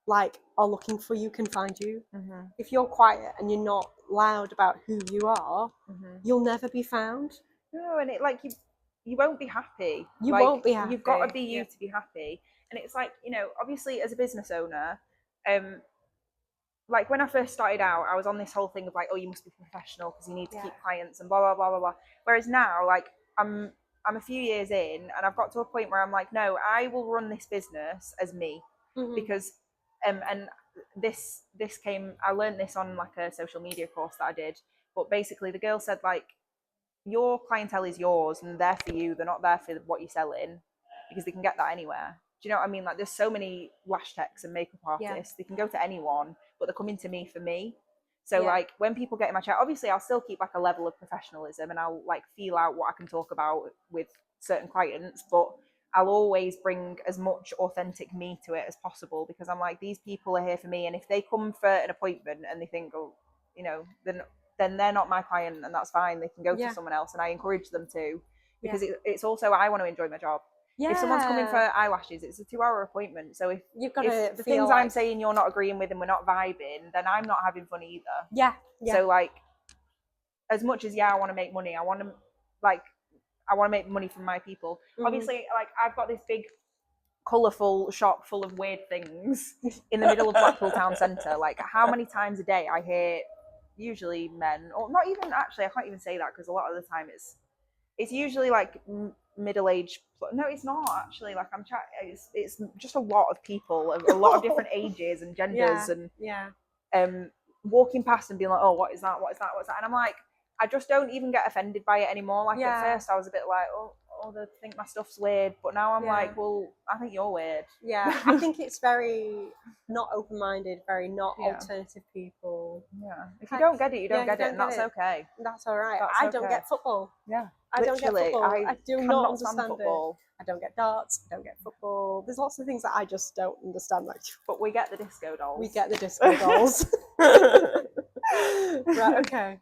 like are looking for you can find you. If you're quiet and you're not loud about who you are, you'll never be found. No, and it like you won't be happy. You won't be happy. You've got to be you to be happy. And it's like, you know, obviously as a business owner, like when I first started out, I was on this whole thing of like, oh, you must be professional because you need to keep clients and blah blah blah blah blah. Whereas now, like, I'm a few years in, and I've got to a point where I'm like, no, I will run this business as me, because and this came, I learned this on like a social media course that I did, but basically the girl said, like, your clientele is yours and they're for you, they're not there for what you're selling, because they can get that anywhere. Do you know what I mean? Like, there's so many lash techs and makeup artists, they can go to anyone, but they're coming to me for me. So like, when people get in my chat, obviously I'll still keep like a level of professionalism, and I'll like feel out what I can talk about with certain clients, but I'll always bring as much authentic me to it as possible, because I'm like, these people are here for me, and if they come for an appointment and they think, oh, you know, then they're not my client, and that's fine. They can go to someone else, and I encourage them to, because it's also, I want to enjoy my job. If someone's coming for eyelashes, it's a 2-hour appointment. So if the things I'm saying you're not agreeing with and we're not vibing, then I'm not having fun either. Yeah. So like, as much as I want to make money, I want to make money from my people. Obviously, like, I've got this big colourful shop full of weird things in the middle of Blackpool town centre. Like, how many times a day I hear, usually men, or not even, actually I can't even say that, because a lot of the time it's usually like middle-aged. No, it's not actually. Like, it's just a lot of people of a lot of different ages and genders, and walking past and being like, oh, what is that, and I'm like, I just don't even get offended by it anymore. Like, at first I was a bit like, oh, they think my stuff's weird, but now I'm like, well, I think you're weird. Yeah, I think it's very not open-minded, very not alternative people. Yeah, if you don't get it, you don't get it, and that's okay. That's all right. I don't get football. Yeah, I don't get football. I do not understand football. I don't get darts. I don't get football. There's lots of things that I just don't understand. Like, but we get the disco dolls. We get the disco dolls. Right. Okay.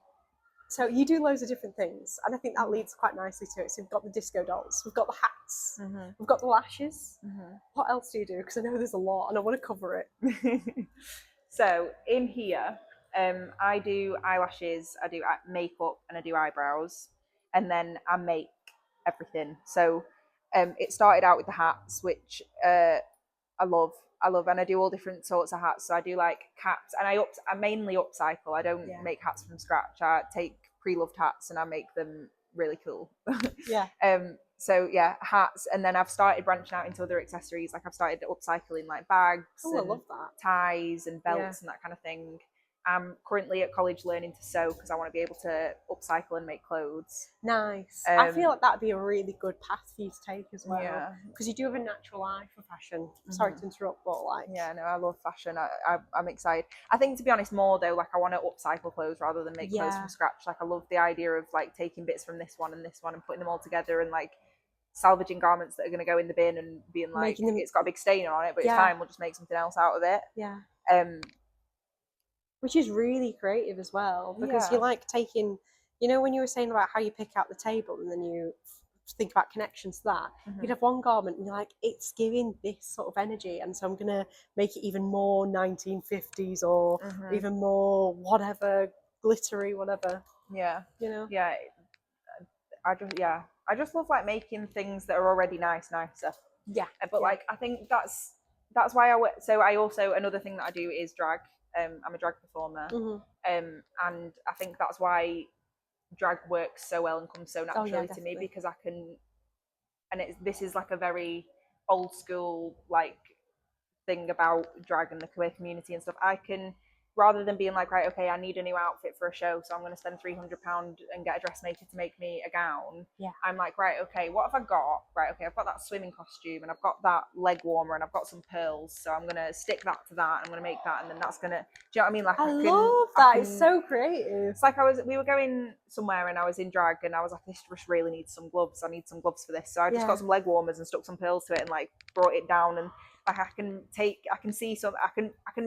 So you do loads of different things, and I think that leads quite nicely to it. So we've got the disco dolls, we've got the hats, we've got the lashes. What else do you do? Because I know there's a lot, and I want to cover it. So in here, I do eyelashes, I do makeup, and I do eyebrows, and then I make everything. So it started out with the hats, which I love, and I do all different sorts of hats. So I do like caps, and I mainly upcycle. I don't make hats from scratch. I take pre-loved hats and I make them really cool. So yeah, hats, and then I've started branching out into other accessories. Like, I've started upcycling like bags, I love that, ties and belts and that kind of thing. I'm currently at college learning to sew, because I want to be able to upcycle and make clothes. Nice. I feel like that'd be a really good path for you to take as well. Yeah. Because you do have a natural eye for fashion. Sorry to interrupt, but like... Yeah, no, I love fashion. I'm excited. I think, to be honest, more though, like, I want to upcycle clothes rather than make clothes from scratch. Like, I love the idea of like taking bits from this one and putting them all together, and like salvaging garments that are going to go in the bin and being like, it's got a big stain on it, but it's fine, we'll just make something else out of it. Yeah. Which is really creative as well, because you like taking, you know, when you were saying about how you pick out the table and then you think about connections to that, you'd have one garment and you're like, it's giving this sort of energy, and so I'm going to make it even more 1950s or even more whatever, glittery, whatever. Yeah. You know? Yeah. I just love like making things that are already nicer. Yeah. But like, I think that's why I also, another thing that I do is drag. I'm a drag performer, and I think that's why drag works so well and comes so naturally to me, because I can, and this is like a very old school like thing about drag and the queer community and stuff. I can, rather than being like, right, okay, I need a new outfit for a show, so I'm going to spend £300 and get a dressmaker to make me a gown. Yeah. I'm like, right, okay, what have I got? Right, okay, I've got that swimming costume, and I've got that leg warmer, and I've got some pearls, so I'm going to stick that to that, and I'm going to make that, and then that's going to, do you know what I mean? Like, I love that. It's so creative. It's like we were going somewhere and I was in drag, and I was like, this just really needs some gloves. I need some gloves for this. So I just got some leg warmers and stuck some pearls to it and like brought it down, and like I can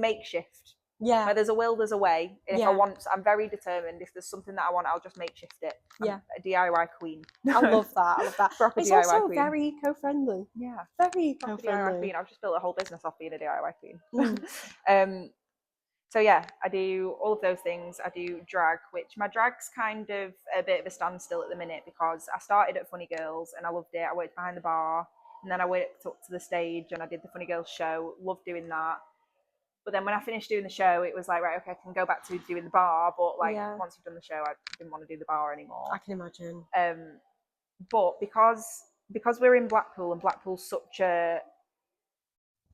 make shift. Yeah. Where there's a will, there's a way. And if I want, I'm very determined. If there's something that I want, I'll just make shift it. I'm a DIY queen. I love that. I love that. Proper it's DIY also queen. very eco-friendly. Yeah. Very proper eco-friendly. DIY queen. I've just built a whole business off being a DIY queen. So yeah, I do all of those things. I do drag, which my drag's kind of a bit of a standstill at the minute, because I started at Funny Girls and I loved it. I worked behind the bar, and then I worked up to the stage and I did the Funny Girls show. Loved doing that. But then when I finished doing the show, it was like, right, okay, I can go back to doing the bar. But like, once you've done the show, I didn't want to do the bar anymore. I can imagine. But because we're in Blackpool, and Blackpool's such a,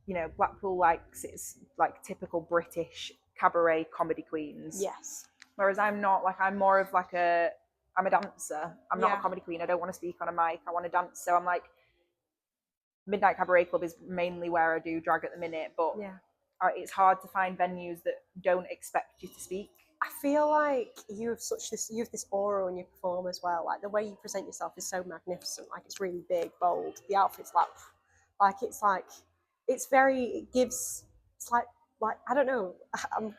you know, Blackpool likes its like typical British cabaret comedy queens. Yes. Whereas I'm not. Like, I'm more of like I'm a dancer. I'm not a comedy queen. I don't want to speak on a mic. I want to dance. So I'm like, Midnight Cabaret Club is mainly where I do drag at the minute, but it's hard to find venues that don't expect you to speak. I feel like you have this aura when you perform as well. Like the way you present yourself is so magnificent. Like it's really big, bold. The outfit's it's very, it gives, it's like I don't know. I'm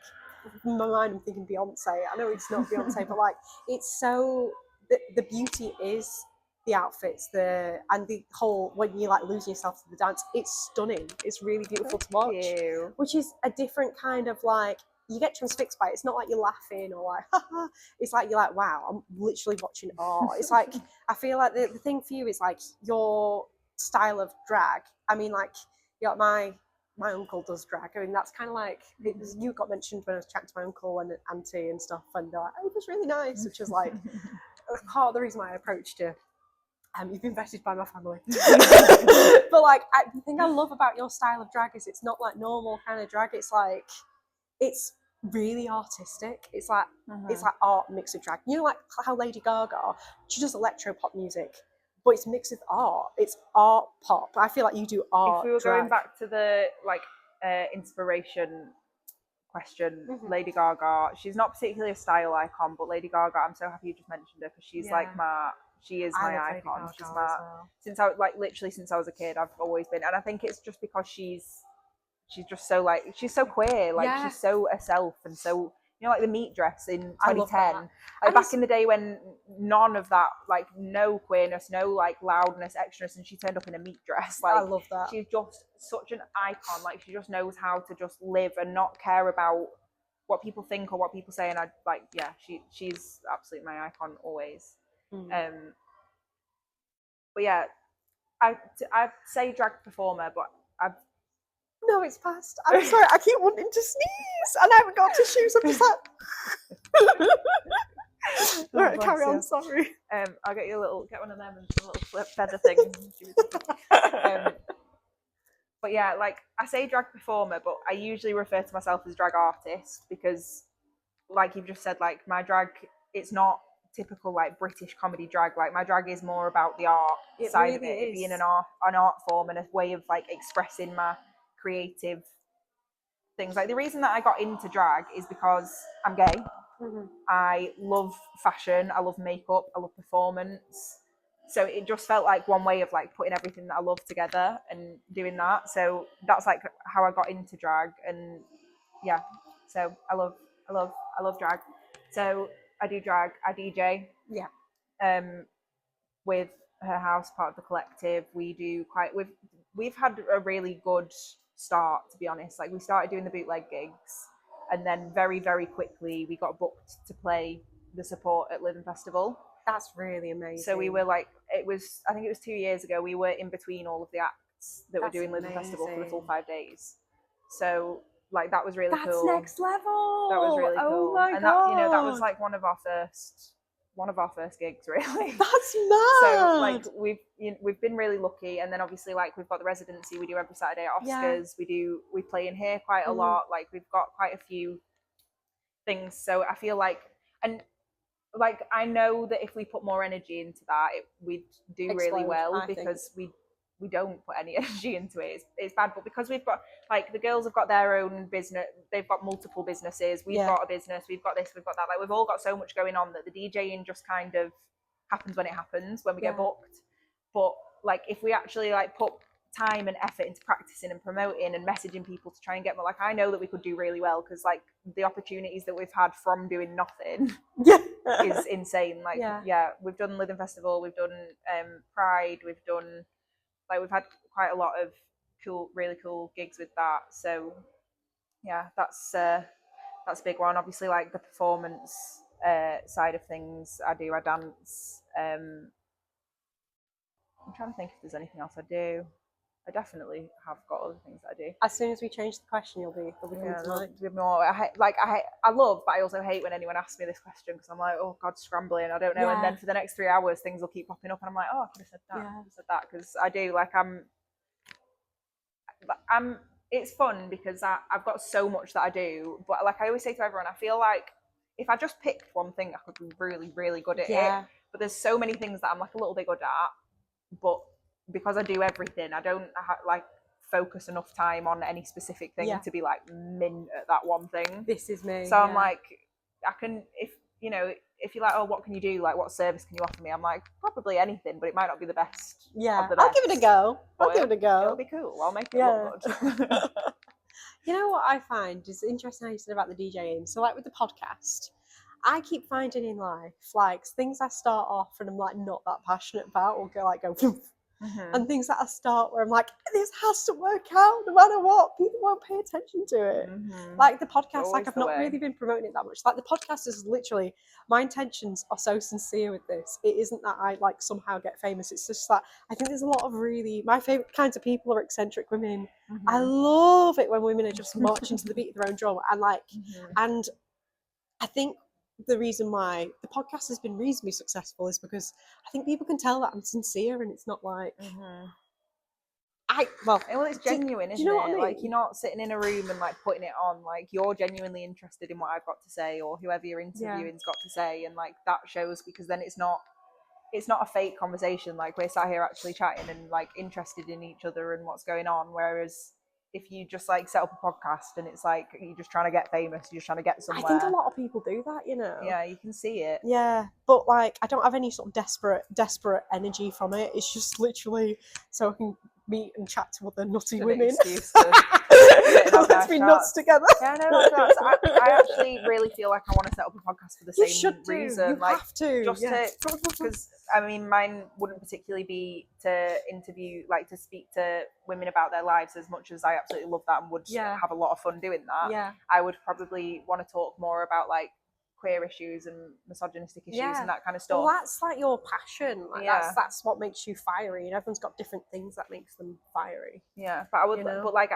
in my mind I'm thinking Beyonce. I know it's not Beyonce, but like it's so the beauty is the outfits, and the whole, when you like losing yourself to the dance, it's stunning. It's really beautiful to watch. Thank you. Which is a different kind of like, you get transfixed by it. It's not like you're laughing or like, haha. It's like you're like, wow, I'm literally watching art. It's like, I feel like the thing for you is like your style of drag. I mean, like, you know, my uncle does drag. I mean, that's kind of like, you got mentioned when I was chatting to my uncle and auntie and stuff, and they're like, oh, it was really nice, which is like part of the reason why I approached you. You've been vetted by my family. But like, the thing I love about your style of drag is it's not like normal kind of drag. It's like, it's really artistic. It's like it's like art mixed with drag. You know, like how Lady Gaga, she does electro pop music, but it's mixed with art. It's art pop. I feel like you do art. If we were drag. going back to the like inspiration question, Lady Gaga, she's not particularly a style icon, but Lady Gaga, I'm so happy you just mentioned her, because she's like she is my icon. She's my, since I like literally since I was a kid, I've always been, and I think it's just because she's just so like, she's so queer, like she's so herself, and so, you know, like the meat dress in 2010, like back in the day when none of that, like no queerness, no like loudness, extraness, and she turned up in a meat dress. Like, I love that. She's just such an icon. Like she just knows how to just live and not care about what people think or what people say. And I like, yeah, she's absolutely my icon always. But yeah, I say drag performer, but I've no, it's past. I'm sorry, I keep wanting to sneeze and I haven't got tissues. I'm just like, right, carry on, sorry. I'll get one of them and a little flip feather thing. But yeah, like I say drag performer, but I usually refer to myself as drag artist, because like you've just said, like my drag, it's not typical like British comedy drag. Like my drag is more about the art side of it, it being an art form and a way of like expressing my creative things. Like the reason that I got into drag is because I'm gay. I love fashion, I love makeup, I love performance, so it just felt like one way of like putting everything that I love together and doing that. So that's like how I got into drag. And yeah, so I love drag. So I do drag, I DJ with Her House, part of the collective. We've had a really good start, to be honest. Like we started doing the bootleg gigs, and then very, very quickly we got booked to play the support at Living Festival. That's really amazing. So we were like, I think it was 2 years ago, we were in between all of the acts that were doing Living Festival for the full 5 days. So like that was really cool. That's next level. That was really cool. Oh my God. God. And that was like one of our first gigs, really. That's mad. So like we've been really lucky, and then obviously like we've got the residency we do every Saturday at Oscars. We play in here quite a lot. Like we've got quite a few things. So I feel like, and like I know that if we put more energy into that, we'd do really well, because we don't put any energy into it. It's bad. But because we've got, like, the girls have got their own business, they've got multiple businesses, we've got a business, we've got this, we've got that, like we've all got so much going on that the DJing just kind of happens when it happens, when we get booked. But like if we actually like put time and effort into practicing and promoting and messaging people to try and get more, like I know that we could do really well, because like the opportunities that we've had from doing nothing is insane. Like we've done Living Festival, we've done Pride, we've had quite a lot of really cool gigs with that. So yeah, that's a big one. Obviously, like the performance side of things, I dance. I'm trying to think if there's anything else I do. I definitely have got other things that I do. As soon as we change the question, you'll be coming to more. I love, but I also hate when anyone asks me this question, because I'm like, oh God, scrambling, I don't know. And then for the next 3 hours, things will keep popping up, and I'm like, oh, I could have said that. I could have said that, because I do. Like I'm. It's fun because I've got so much that I do, but like I always say to everyone, I feel like if I just picked one thing, I could be really, really good at it. But there's so many things that I'm like a little bit good at, but because I do everything, I don't like focus enough time on any specific thing to be like mint at that one thing. This is me. So I'm like, I can, if you know, if you're like, oh, what can you do? Like, what service can you offer me? I'm like, probably anything, but it might not be the best. Yeah, of the I'll best. give it a go. But I'll give it a It'll go. be cool. I'll make it look good. You know what I find is interesting how you said about the DJing. So like with the podcast, I keep finding in life like things I start off and I'm like not that passionate about or go and things that I start where I'm like, this has to work out no matter what. People won't pay attention to it. Like the podcast, like I've not really been promoting it that much. Like the podcast is literally, my intentions are so sincere with this. It isn't that I like somehow get famous. It's just that I think there's a lot of really, my favourite kinds of people are eccentric women. I love it when women are just marching to the beat of their own drum. And like, and I think the reason why the podcast has been reasonably successful is because I think people can tell that I'm sincere and it's not like it's genuine, isn't you know it? what I mean? Like you're not sitting in a room and like putting it on. Like you're genuinely interested in what I've got to say, or whoever you're interviewing's got to say, and like that shows because then it's not a fake conversation. Like we're sat here actually chatting and like interested in each other and what's going on. Whereas if you just like set up a podcast and it's like you're just trying to get famous, you're just trying to get somewhere. I think a lot of people do that, you know. Yeah, you can see it. Yeah, but like I don't have any sort of desperate energy from it. It's just literally so I can meet and chat to other nutty women. Excuse to let's be nuts together. Yeah, no, that's I actually really feel like I want to set up a podcast for the same reason. You like, have to. Just because I mean, mine wouldn't particularly be to interview, like to speak to women about their lives as much as I absolutely love that and would have a lot of fun doing that. Yeah. I would probably want to talk more about like queer issues and misogynistic issues and that kind of stuff. Well, that's like your passion. Like that's what makes you fiery, and everyone's got different things that makes them fiery. Yeah, but I would, but like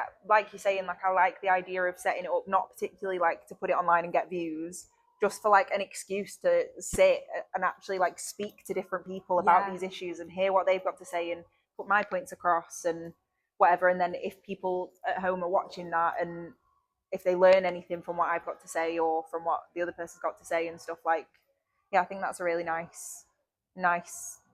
you're saying, like I like the idea of setting it up, not particularly like to put it online and get views, just for like an excuse to sit and actually like speak to different people about these issues and hear what they've got to say and put my points across and whatever. And then if people at home are watching that and if they learn anything from what I've got to say or from what the other person's got to say and stuff, like, I think that's a really nice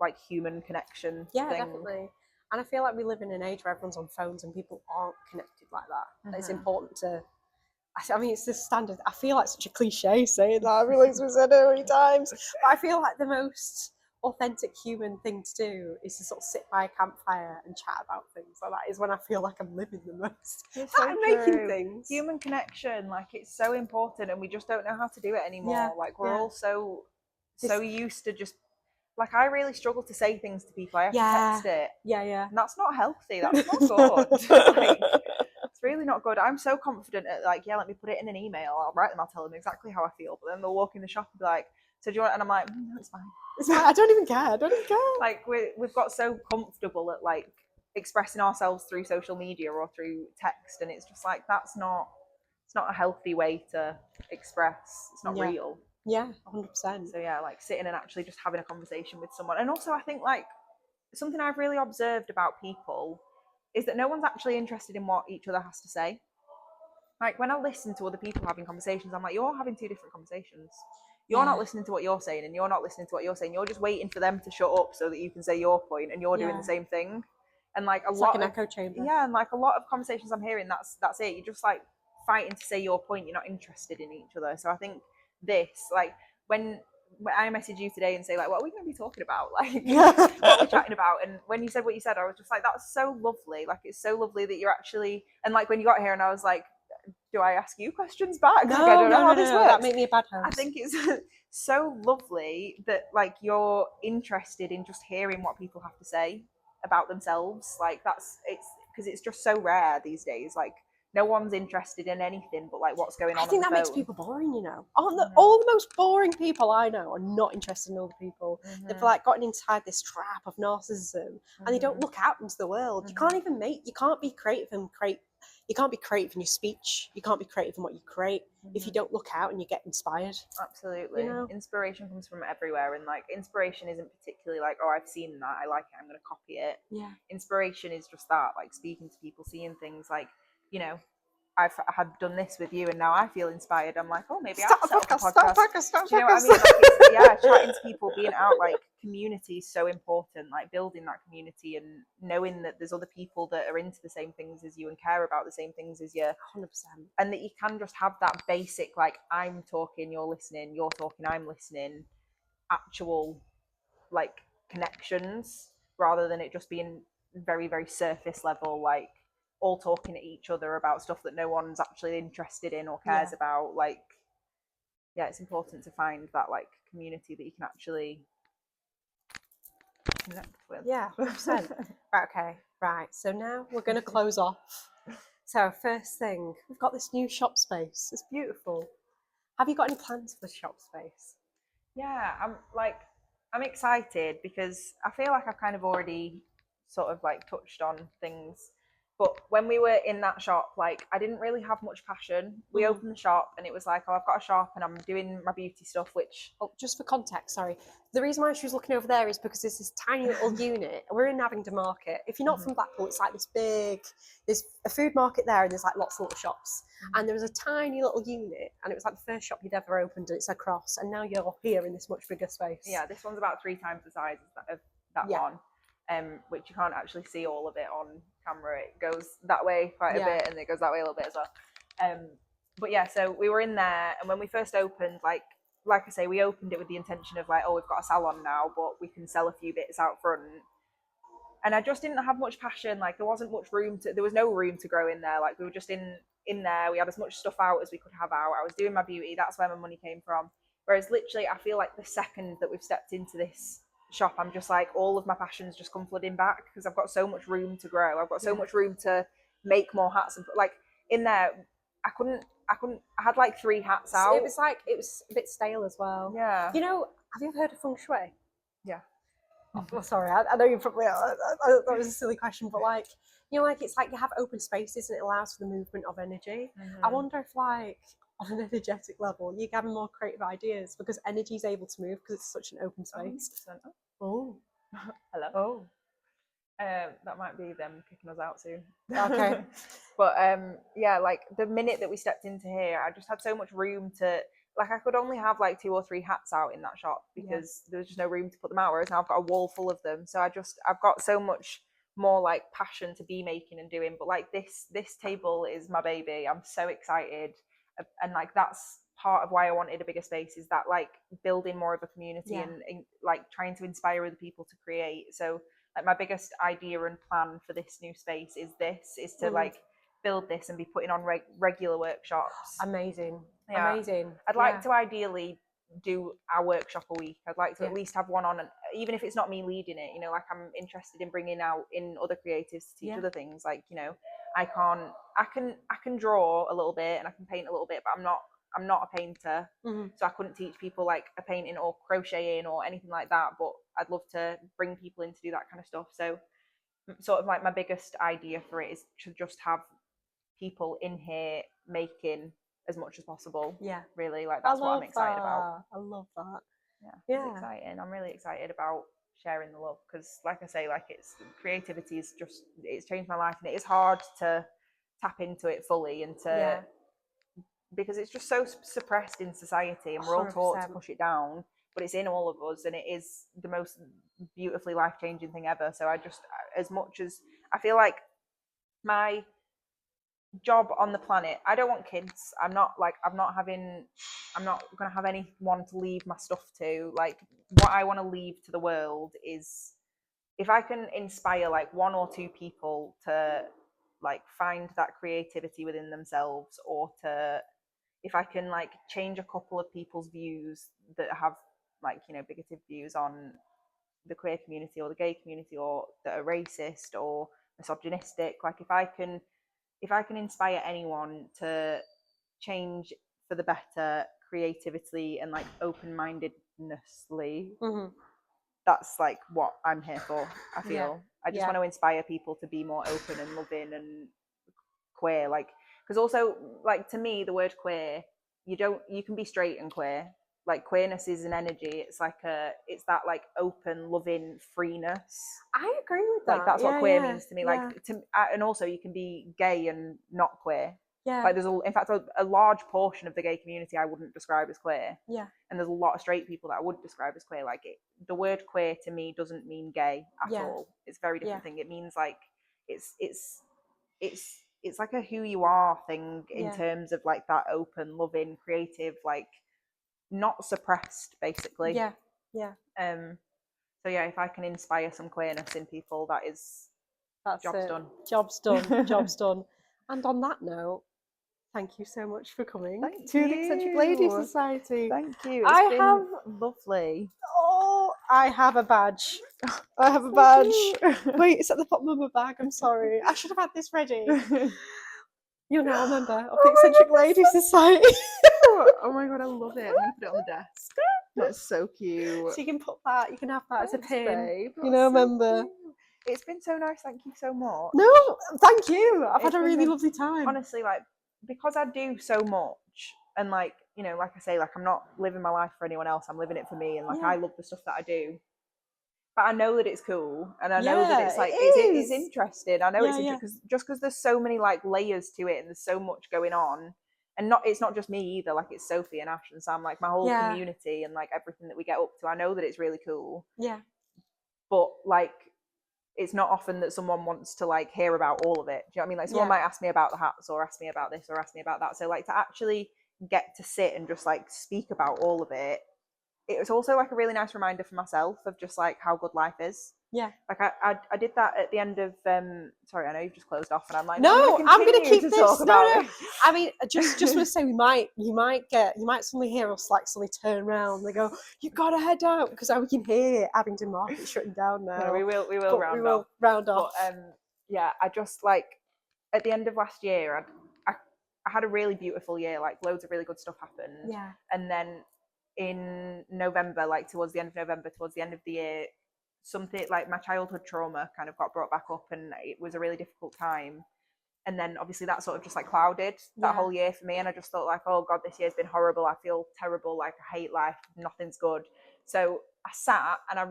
like human connection thing. Definitely. And I feel like we live in an age where everyone's on phones and people aren't connected like that. It's important to, I mean, it's the standard. I feel like such a cliche saying that. I realise we've said it so many times. But I feel like the most authentic human thing to do is to sort of sit by a campfire and chat about things. Like that is when I feel like I'm living the most. I'm making things. Human connection, like it's so important, and we just don't know how to do it anymore. Like we're all so used to just like I really struggle to say things to people. I have to text it. Yeah. And that's not healthy. That's not good. Like, it's really not good. I'm so confident at like, let me put it in an email. I'll write them. I'll tell them exactly how I feel. But then they'll walk in the shop and be like, so do you want? And I'm like, no, it's fine. It's fine. I don't even care. Like we've got so comfortable at like expressing ourselves through social media or through text, and it's just like it's not a healthy way to express. It's not real. Yeah, 100%. So like sitting and actually just having a conversation with someone. And also I think like something I've really observed about people is that no one's actually interested in what each other has to say. Like when I listen to other people having conversations, I'm like, you're having two different conversations. You're not listening to what you're saying, and you're not listening to what you're saying. You're just waiting for them to shut up so that you can say your point, and you're doing the same thing. And like it's like an echo chamber. Yeah, and like a lot of conversations I'm hearing, that's it. You're just like fighting to say your point. You're not interested in each other. So I think this, like when I message you today and say like, what are we going to be talking about? Like, what are we chatting about? And when you said what you said, I was just like, that's so lovely. Like, it's so lovely that you're actually, and like when you got here and I was like, do I ask you questions back? No, like, I don't know how this works. That made me a bad host. I think it's so lovely that like you're interested in just hearing what people have to say about themselves. Like it's because it's just so rare these days. Like no one's interested in anything but like what's going on. I think that makes people boring, you know. All the most boring people I know are not interested in other people. They've like gotten inside this trap of narcissism and they don't look out into the world. You can't be creative and you can't be creative in your speech. You can't be creative in what you create if you don't look out and you get inspired. Absolutely. You know? Inspiration comes from everywhere, and like inspiration isn't particularly like, oh, I've seen that, I like it, I'm going to copy it. Yeah. Inspiration is just that, like speaking to people, seeing things like, you know, I had done this with you and now I feel inspired. I'm like, oh, maybe Start I'll set up a start podcast. start Do you know what I podcast. mean? Like, it's, yeah, chatting to people, being out, like, community is so important. Like, building that community and knowing that there's other people that are into the same things as you and care about the same things as you. 100%. And that you can just have that basic, like, I'm talking, you're listening, you're talking, I'm listening, actual, like, connections, rather than it just being very, very surface level, like, all talking at each other about stuff that no one's actually interested in or cares about. Like, yeah, it's important to find that, like, community that you can actually connect with. Yeah, 100%. Right, okay, right. So now we're going to close off. So first thing, we've got this new shop space. It's beautiful. Have you got any plans for the shop space? Yeah, I'm excited because I feel like I've kind of already sort of, like, touched on things. But when we were in that shop, like, I didn't really have much passion. We opened the shop and it was like, oh, I've got a shop and I'm doing my beauty stuff, which... Oh, just for context, sorry. The reason why she was looking over there is because there's this tiny little unit. We're in Navington Market. If you're not from Blackpool, it's like this big... There's a food market there and there's, like, lots of little shops. And there was a tiny little unit and it was, like, the first shop you'd ever opened and it's across. And now you're here in this much bigger space. Yeah, this one's about 3 times the size of that one. Which you can't actually see all of it on camera. It goes that way quite a bit and it goes that way a little bit as well. But yeah, so we were in there, and when we first opened, like I say, we opened it with the intention of, like, oh, we've got a salon now, but we can sell a few bits out front. And I just didn't have much passion. Like, there wasn't much room to, there was no room to grow in there. Like, we were just in there. We had as much stuff out as we could have out. I was doing my beauty. That's where my money came from. Whereas literally, I feel like the second that we've stepped into this shop, I'm just like, all of my passions just come flooding back because I've got so much room to grow. I've got so much room to make more hats. And, like, in there, I had like 3 hats out. It was a bit stale as well. Yeah. You know, have you ever heard of feng shui? Yeah. Oh, sorry, I know you probably that was a silly question, but, like, you know, like, it's like you have open spaces and it allows for the movement of energy. I wonder if, like, on an energetic level, you're having more creative ideas because energy is able to move because it's such an open space. Oh, hello. Oh, that might be them kicking us out soon. okay. But yeah, like, the minute that we stepped into here, I just had so much room to, like, I could only have like 2 or 3 hats out in that shop because there was just no room to put them out. Whereas now I've got a wall full of them, so I've got so much more, like, passion to be making and doing. But, like, this table is my baby. I'm so excited, and, like, that's part of why I wanted a bigger space, is that, like, building more of a community and like, trying to inspire other people to create. So, like, my biggest idea and plan for this new space is to like, build this and be putting on regular workshops. Amazing. Yeah. Amazing. I'd like to ideally do a workshop a week. I'd like to at least have one on, and even if it's not me leading it, you know, like, I'm interested in bringing out in other creatives to teach other things. Like, you know, I can draw a little bit and I can paint a little bit, but I'm not a painter, so I couldn't teach people, like, a painting or crocheting or anything like that. But I'd love to bring people in to do that kind of stuff. So, sort of, like, my biggest idea for it is to just have people in here making as much as possible. Yeah, really, like, that's what I'm excited about. I love that. Yeah, it's exciting. I'm really excited about sharing the love because, like I say, like, it's creativity is just, it's changed my life, and it is hard to tap into it fully and to because it's just so suppressed in society, and we're all taught to push it down, but it's in all of us, and it is the most beautifully life-changing thing ever. So I just, as much as I feel like my job on the planet, I don't want kids. I'm not gonna have anyone to leave my stuff to. Like, what I want to leave to the world is, if I can inspire, like, 1 or 2 people to, like, find that creativity within themselves, or to, if I can, like, change a couple of people's views that have, like, you know, bigoted views on the queer community or the gay community, or that are racist or misogynistic, like, if I can inspire anyone to change for the better, creatively and, like, open-mindednessly, that's, like, what I'm here for. I feel I just want to inspire people to be more open and loving and queer, like, because also, like, to me, the word queer, you can be straight and queer. Like, queerness is an energy. It's like it's that, like, open, loving freeness. I agree with that. Like, that's what queer means to me. Like, and also, you can be gay and not queer. Yeah. Like in fact, a large portion of the gay community I wouldn't describe as queer. Yeah. And there's a lot of straight people that I would describe as queer. Like the word queer to me doesn't mean gay at all. It's a very different thing. It means like it's like a who you are thing in terms of like that open, loving, creative, like not suppressed, basically. Yeah. Yeah. So yeah, if I can inspire some queerness in people, that's job's done. Job's done. Job's done. And on that note, thank you so much for coming to the Eccentric Lady Society. Thank you. It's been lovely. Oh, I have a badge. I have a badge. Wait, it's at the bottom of my bag. I'm sorry. I should have had this ready. You're now a member of the Eccentric Lady Society. Oh my god, I love it. I'm gonna put it on the desk. That's so cute. So you can put that. You can have that as a pin. Babe. You know, member. Cute. It's been so nice. Thank you so much. No, thank you. I've had a really lovely time. Honestly, like because I do so much, and like like I say, like I'm not living my life for anyone else. I'm living it for me, and like I love the stuff that I do. But I know that it's cool, and I know that it's like it's interesting. I know it's interesting because there's so many like layers to it, and there's so much going on, and it's not just me either. Like it's Sophie and Ash and Sam, like my whole community, and like everything that we get up to. I know that it's really cool. Yeah. But like, it's not often that someone wants to like hear about all of it. Do you know what I mean? Like someone might ask me about the hats, or ask me about this, or ask me about that. So like to actually get to sit and just like speak about all of it. It was also like a really nice reminder for myself of just like how good life is. Yeah. Like I did that at the end of sorry, I know you've just closed off and I'm like, no, I'm gonna keep this. No. I mean, just to say you might suddenly hear us like suddenly turn around and they go, you gotta head out, because we can hear Abingdon Market shutting down now. No, we will round off. But yeah, I just like at the end of last year I had a really beautiful year, like loads of really good stuff happened. Yeah. And then in November, like towards the end of November, towards the end of the year, something like my childhood trauma kind of got brought back up, and it was a really difficult time. And then obviously that sort of just like clouded that whole year for me, and I just thought like, oh god, this year's been horrible. I feel terrible, like I hate life, nothing's good. So I sat and I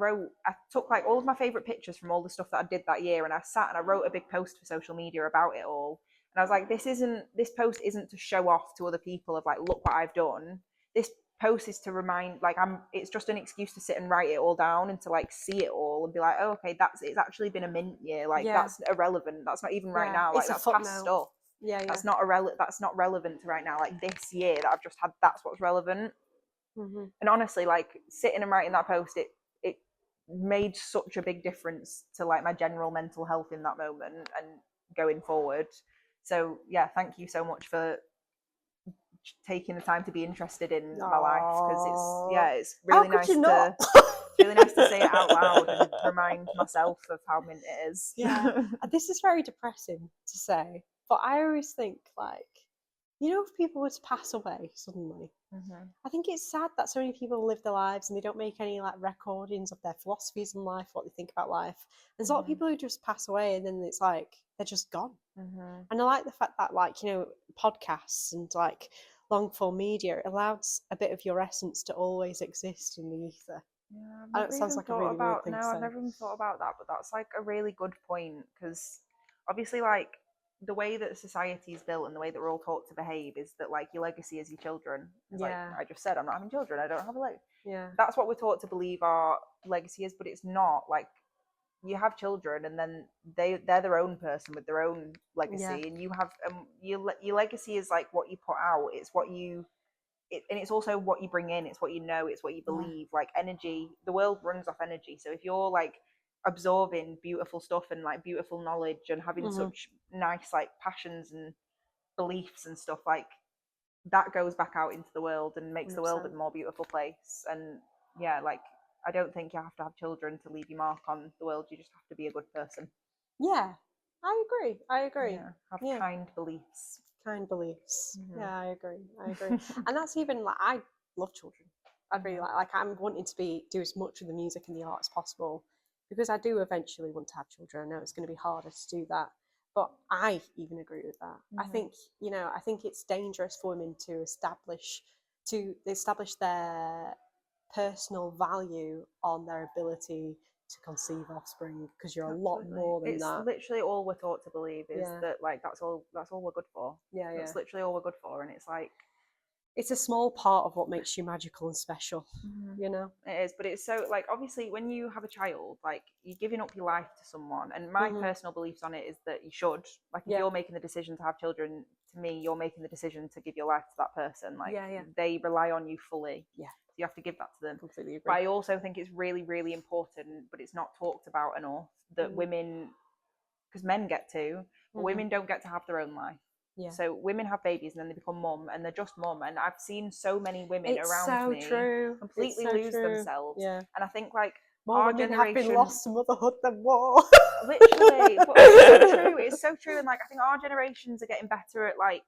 took like all of my favorite pictures from all the stuff that I did that year, and I sat and I wrote a big post for social media about it all. And I was like, this post isn't to show off to other people of like, look what I've done. This post is to remind, like it's just an excuse to sit and write it all down and to like see it all and be like, oh okay, it's actually been a mint year, like that's irrelevant, that's not even right now, like that's past stuff. That's not relevant to right now, like this year that I've just had, that's what's relevant. And honestly, like sitting and writing that post, it made such a big difference to like my general mental health in that moment and going forward. So yeah, thank you so much for taking the time to be interested in my life, because it's really nice to really nice to say it out loud and remind myself of how mint it is. This is very depressing to say, but I always think like, if people were to pass away suddenly, I think it's sad that so many people live their lives and they don't make any like recordings of their philosophies in life, what they think about life. There's a lot of people who just pass away and then it's like they're just gone. And I like the fact that like podcasts and like long form media, it allows a bit of your essence to always exist in the ether. I know it sounds like a really weird thing to say. I've never even thought about that, but that's like a really good point, because obviously like the way that society is built and the way that we're all taught to behave is that like your legacy is your children. Like I just said, I'm not having children, I don't have a legacy. That's what we're taught to believe our legacy is, but it's not. Like you have children and then they're their own person with their own legacy, and you have your legacy is like what you put out, it's what you and it's also what you bring in, it's what you know, it's what you believe. Like energy, the world runs off energy, so if you're like absorbing beautiful stuff and like beautiful knowledge and having such nice like passions and beliefs and stuff, like that goes back out into the world and makes 100%. The world a more beautiful place. And like I don't think you have to have children to leave your mark on the world, you just have to be a good person. I agree have kind beliefs. Yeah, I agree and that's even like, I love children. I'd really like I'm wanting to do as much of the music and the art as possible, because I do eventually want to have children. I know it's going to be harder to do that, but I even agree with that. I think I think it's dangerous for women to establish their personal value on their ability to conceive offspring, because you're a lot Absolutely. more than It's that. literally all we're taught to believe is Yeah. that like that's all we're good for. Yeah, yeah. That's literally all we're good for, and it's like It's a small part of what makes you magical and special, you know? it is. But it's so like obviously when you have a child, like you're giving up your life to someone, and my personal beliefs on it is that you should, like, if you're making the decision to have children, to me you're making the decision to give your life to that person. Like they rely on you fully. Yeah. So you have to give that to them. Completely agree. But I also think it's really, really important, but it's not talked about enough, that women, because men get to, but women don't get to have their own life. Yeah. So women have babies and then they become mum, and they're just mum. And I've seen so many women around me completely lose themselves. Yeah. And I think like more our women generation have been lost to motherhood than war. Literally, but it's so true. It's so true. And like I think our generations are getting better at like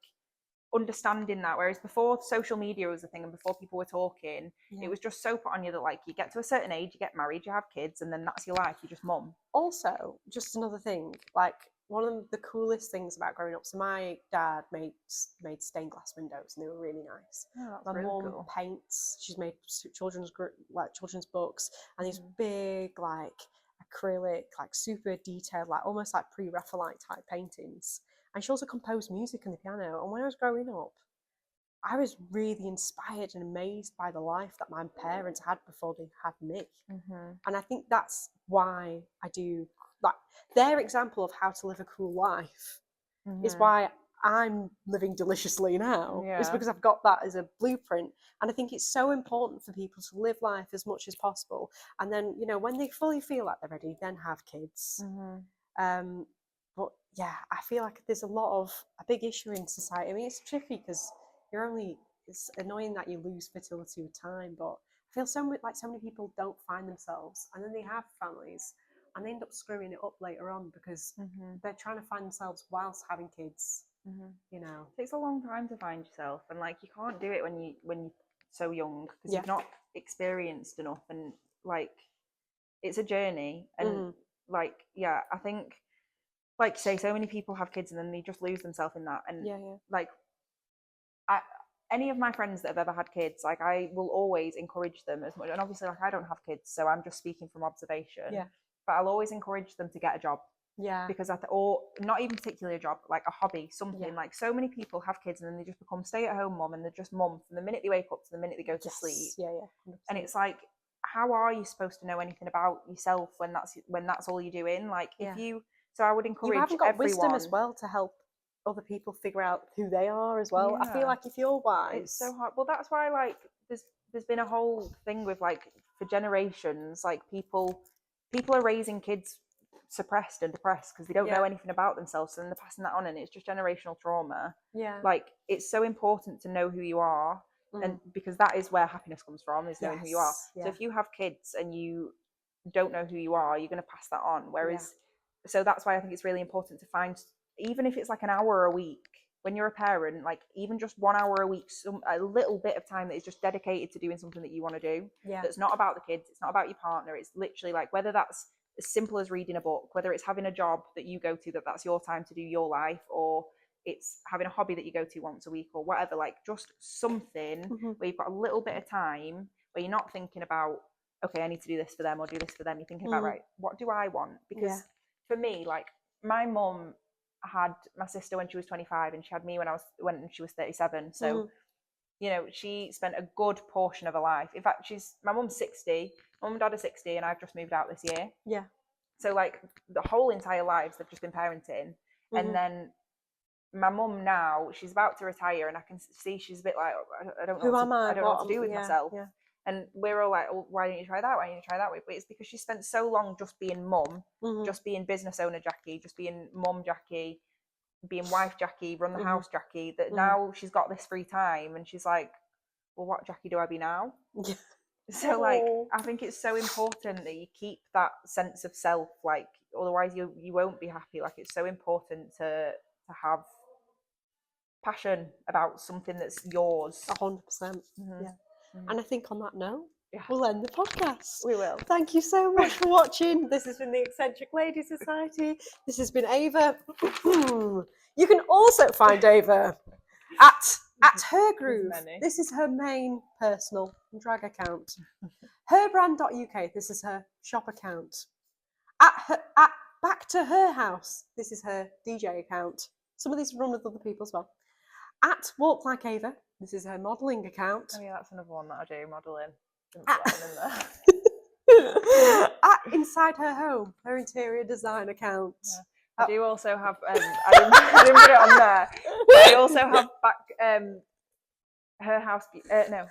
understanding that, whereas before social media was a thing and before people were talking, it was just so put on you that like you get to a certain age, you get married, you have kids, and then that's your life, you're just mum. Also, just another thing, like one of the coolest things about growing up, so my dad made stained glass windows and they were really nice. My mum paints, she's made children's books and these big like acrylic, like super detailed, like almost like pre-Raphaelite type paintings. And she also composed music on the piano. And when I was growing up, I was really inspired and amazed by the life that my parents had before they had me. And I think that's why I do, like, their example of how to live a cool life is why I'm living deliciously now. It's because I've got that as a blueprint. And I think it's so important for people to live life as much as possible. And then, you know, when they fully feel like they're ready, then have kids. But yeah, I feel like there's a big issue in society. I mean, it's tricky because it's annoying that you lose fertility with time, but I feel so many people don't find themselves, and then they have families and they end up screwing it up later on because they're trying to find themselves whilst having kids. You know, it takes a long time to find yourself, and like you can't do it when you're so young because you've not experienced enough, and like it's a journey. And like I think, like you say, so many people have kids and then they just lose themselves in that. And like any of my friends that have ever had kids, like I will always encourage them as much. And obviously, like I don't have kids, so I'm just speaking from observation. But I'll always encourage them to get a job. Because or not even particularly a job, like a hobby, something. Like so many people have kids and then they just become stay-at-home mom, and they're just mum from the minute they wake up to the minute they go to sleep. 100%. And it's like, how are you supposed to know anything about yourself when that's all you're doing? Like if you, so I would encourage you haven't got everyone, wisdom as well to help other people figure out who they are as well. I feel like if you're wise, it's so hard. Well, that's why like there's been a whole thing with like for generations, like people are raising kids suppressed and depressed because they don't know anything about themselves, so then they're passing that on, and it's just generational trauma. Like it's so important to know who you are, and because that is where happiness comes from, is knowing who you are. So if you have kids and you don't know who you are, you're going to pass that on. Whereas so that's why I think it's really important to find, even if it's like an hour a week when you're a parent, like even just 1 hour a week, a little bit of time that is just dedicated to doing something that you want to do. That's not about the kids, it's not about your partner, it's literally like whether that's as simple as reading a book, whether it's having a job that you go to that's your time to do your life, or it's having a hobby that you go to once a week or whatever, like just something where you've got a little bit of time where you're not thinking about, okay, I need to do this for them or do this for them. You're thinking about, right, what do I want? Because for me, like my mum had my sister when she was 25 and she had me when she was 37. So you know, she spent a good portion of her life. In fact, my mum's 60, mum and dad are 60, and I've just moved out this year. So like the whole entire lives they've just been parenting. And then my mum now, she's about to retire, and I can see she's a bit like, I don't know what to do with myself. And we're all like, oh, why don't you try that? Why don't you try that? But it's because she spent so long just being mum, just being business owner Jackie, just being mum Jackie, being wife Jackie, run the house Jackie, that now she's got this free time and she's like, well, what Jackie do I be now? So like I think it's so important that you keep that sense of self, like otherwise you won't be happy. Like it's so important to have passion about something that's yours. 100%. And I think on that note, we'll end the podcast. We will. Thank you so much for watching. This has been the Eccentric Lady Society. This has been Ava. You can also find Ava at Her Groove. This is her main personal drag account. Herbrand.uk. This is her shop account. at Back to Her House. This is her DJ account. Some of these run with other people as well. At Walk Like Ava. This is her modelling account. Oh yeah, that's another one that I do, modelling. Didn't put that in there. At Inside Her Home, her interior design account. Yeah. I do also have. I didn't put it on there. But I also have her house. No,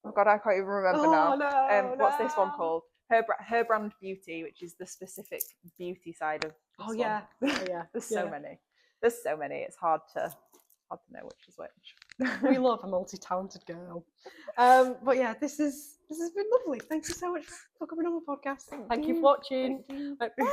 oh god, I can't even remember now. No, what's this one called? Her brand beauty, which is the specific beauty side of. Oh yeah, yeah. There's so many. There's so many. It's hard to know which is which. We love a multi-talented girl. But yeah, this has been lovely. Thank you so much for coming on my podcast. Thank you for watching. Bye.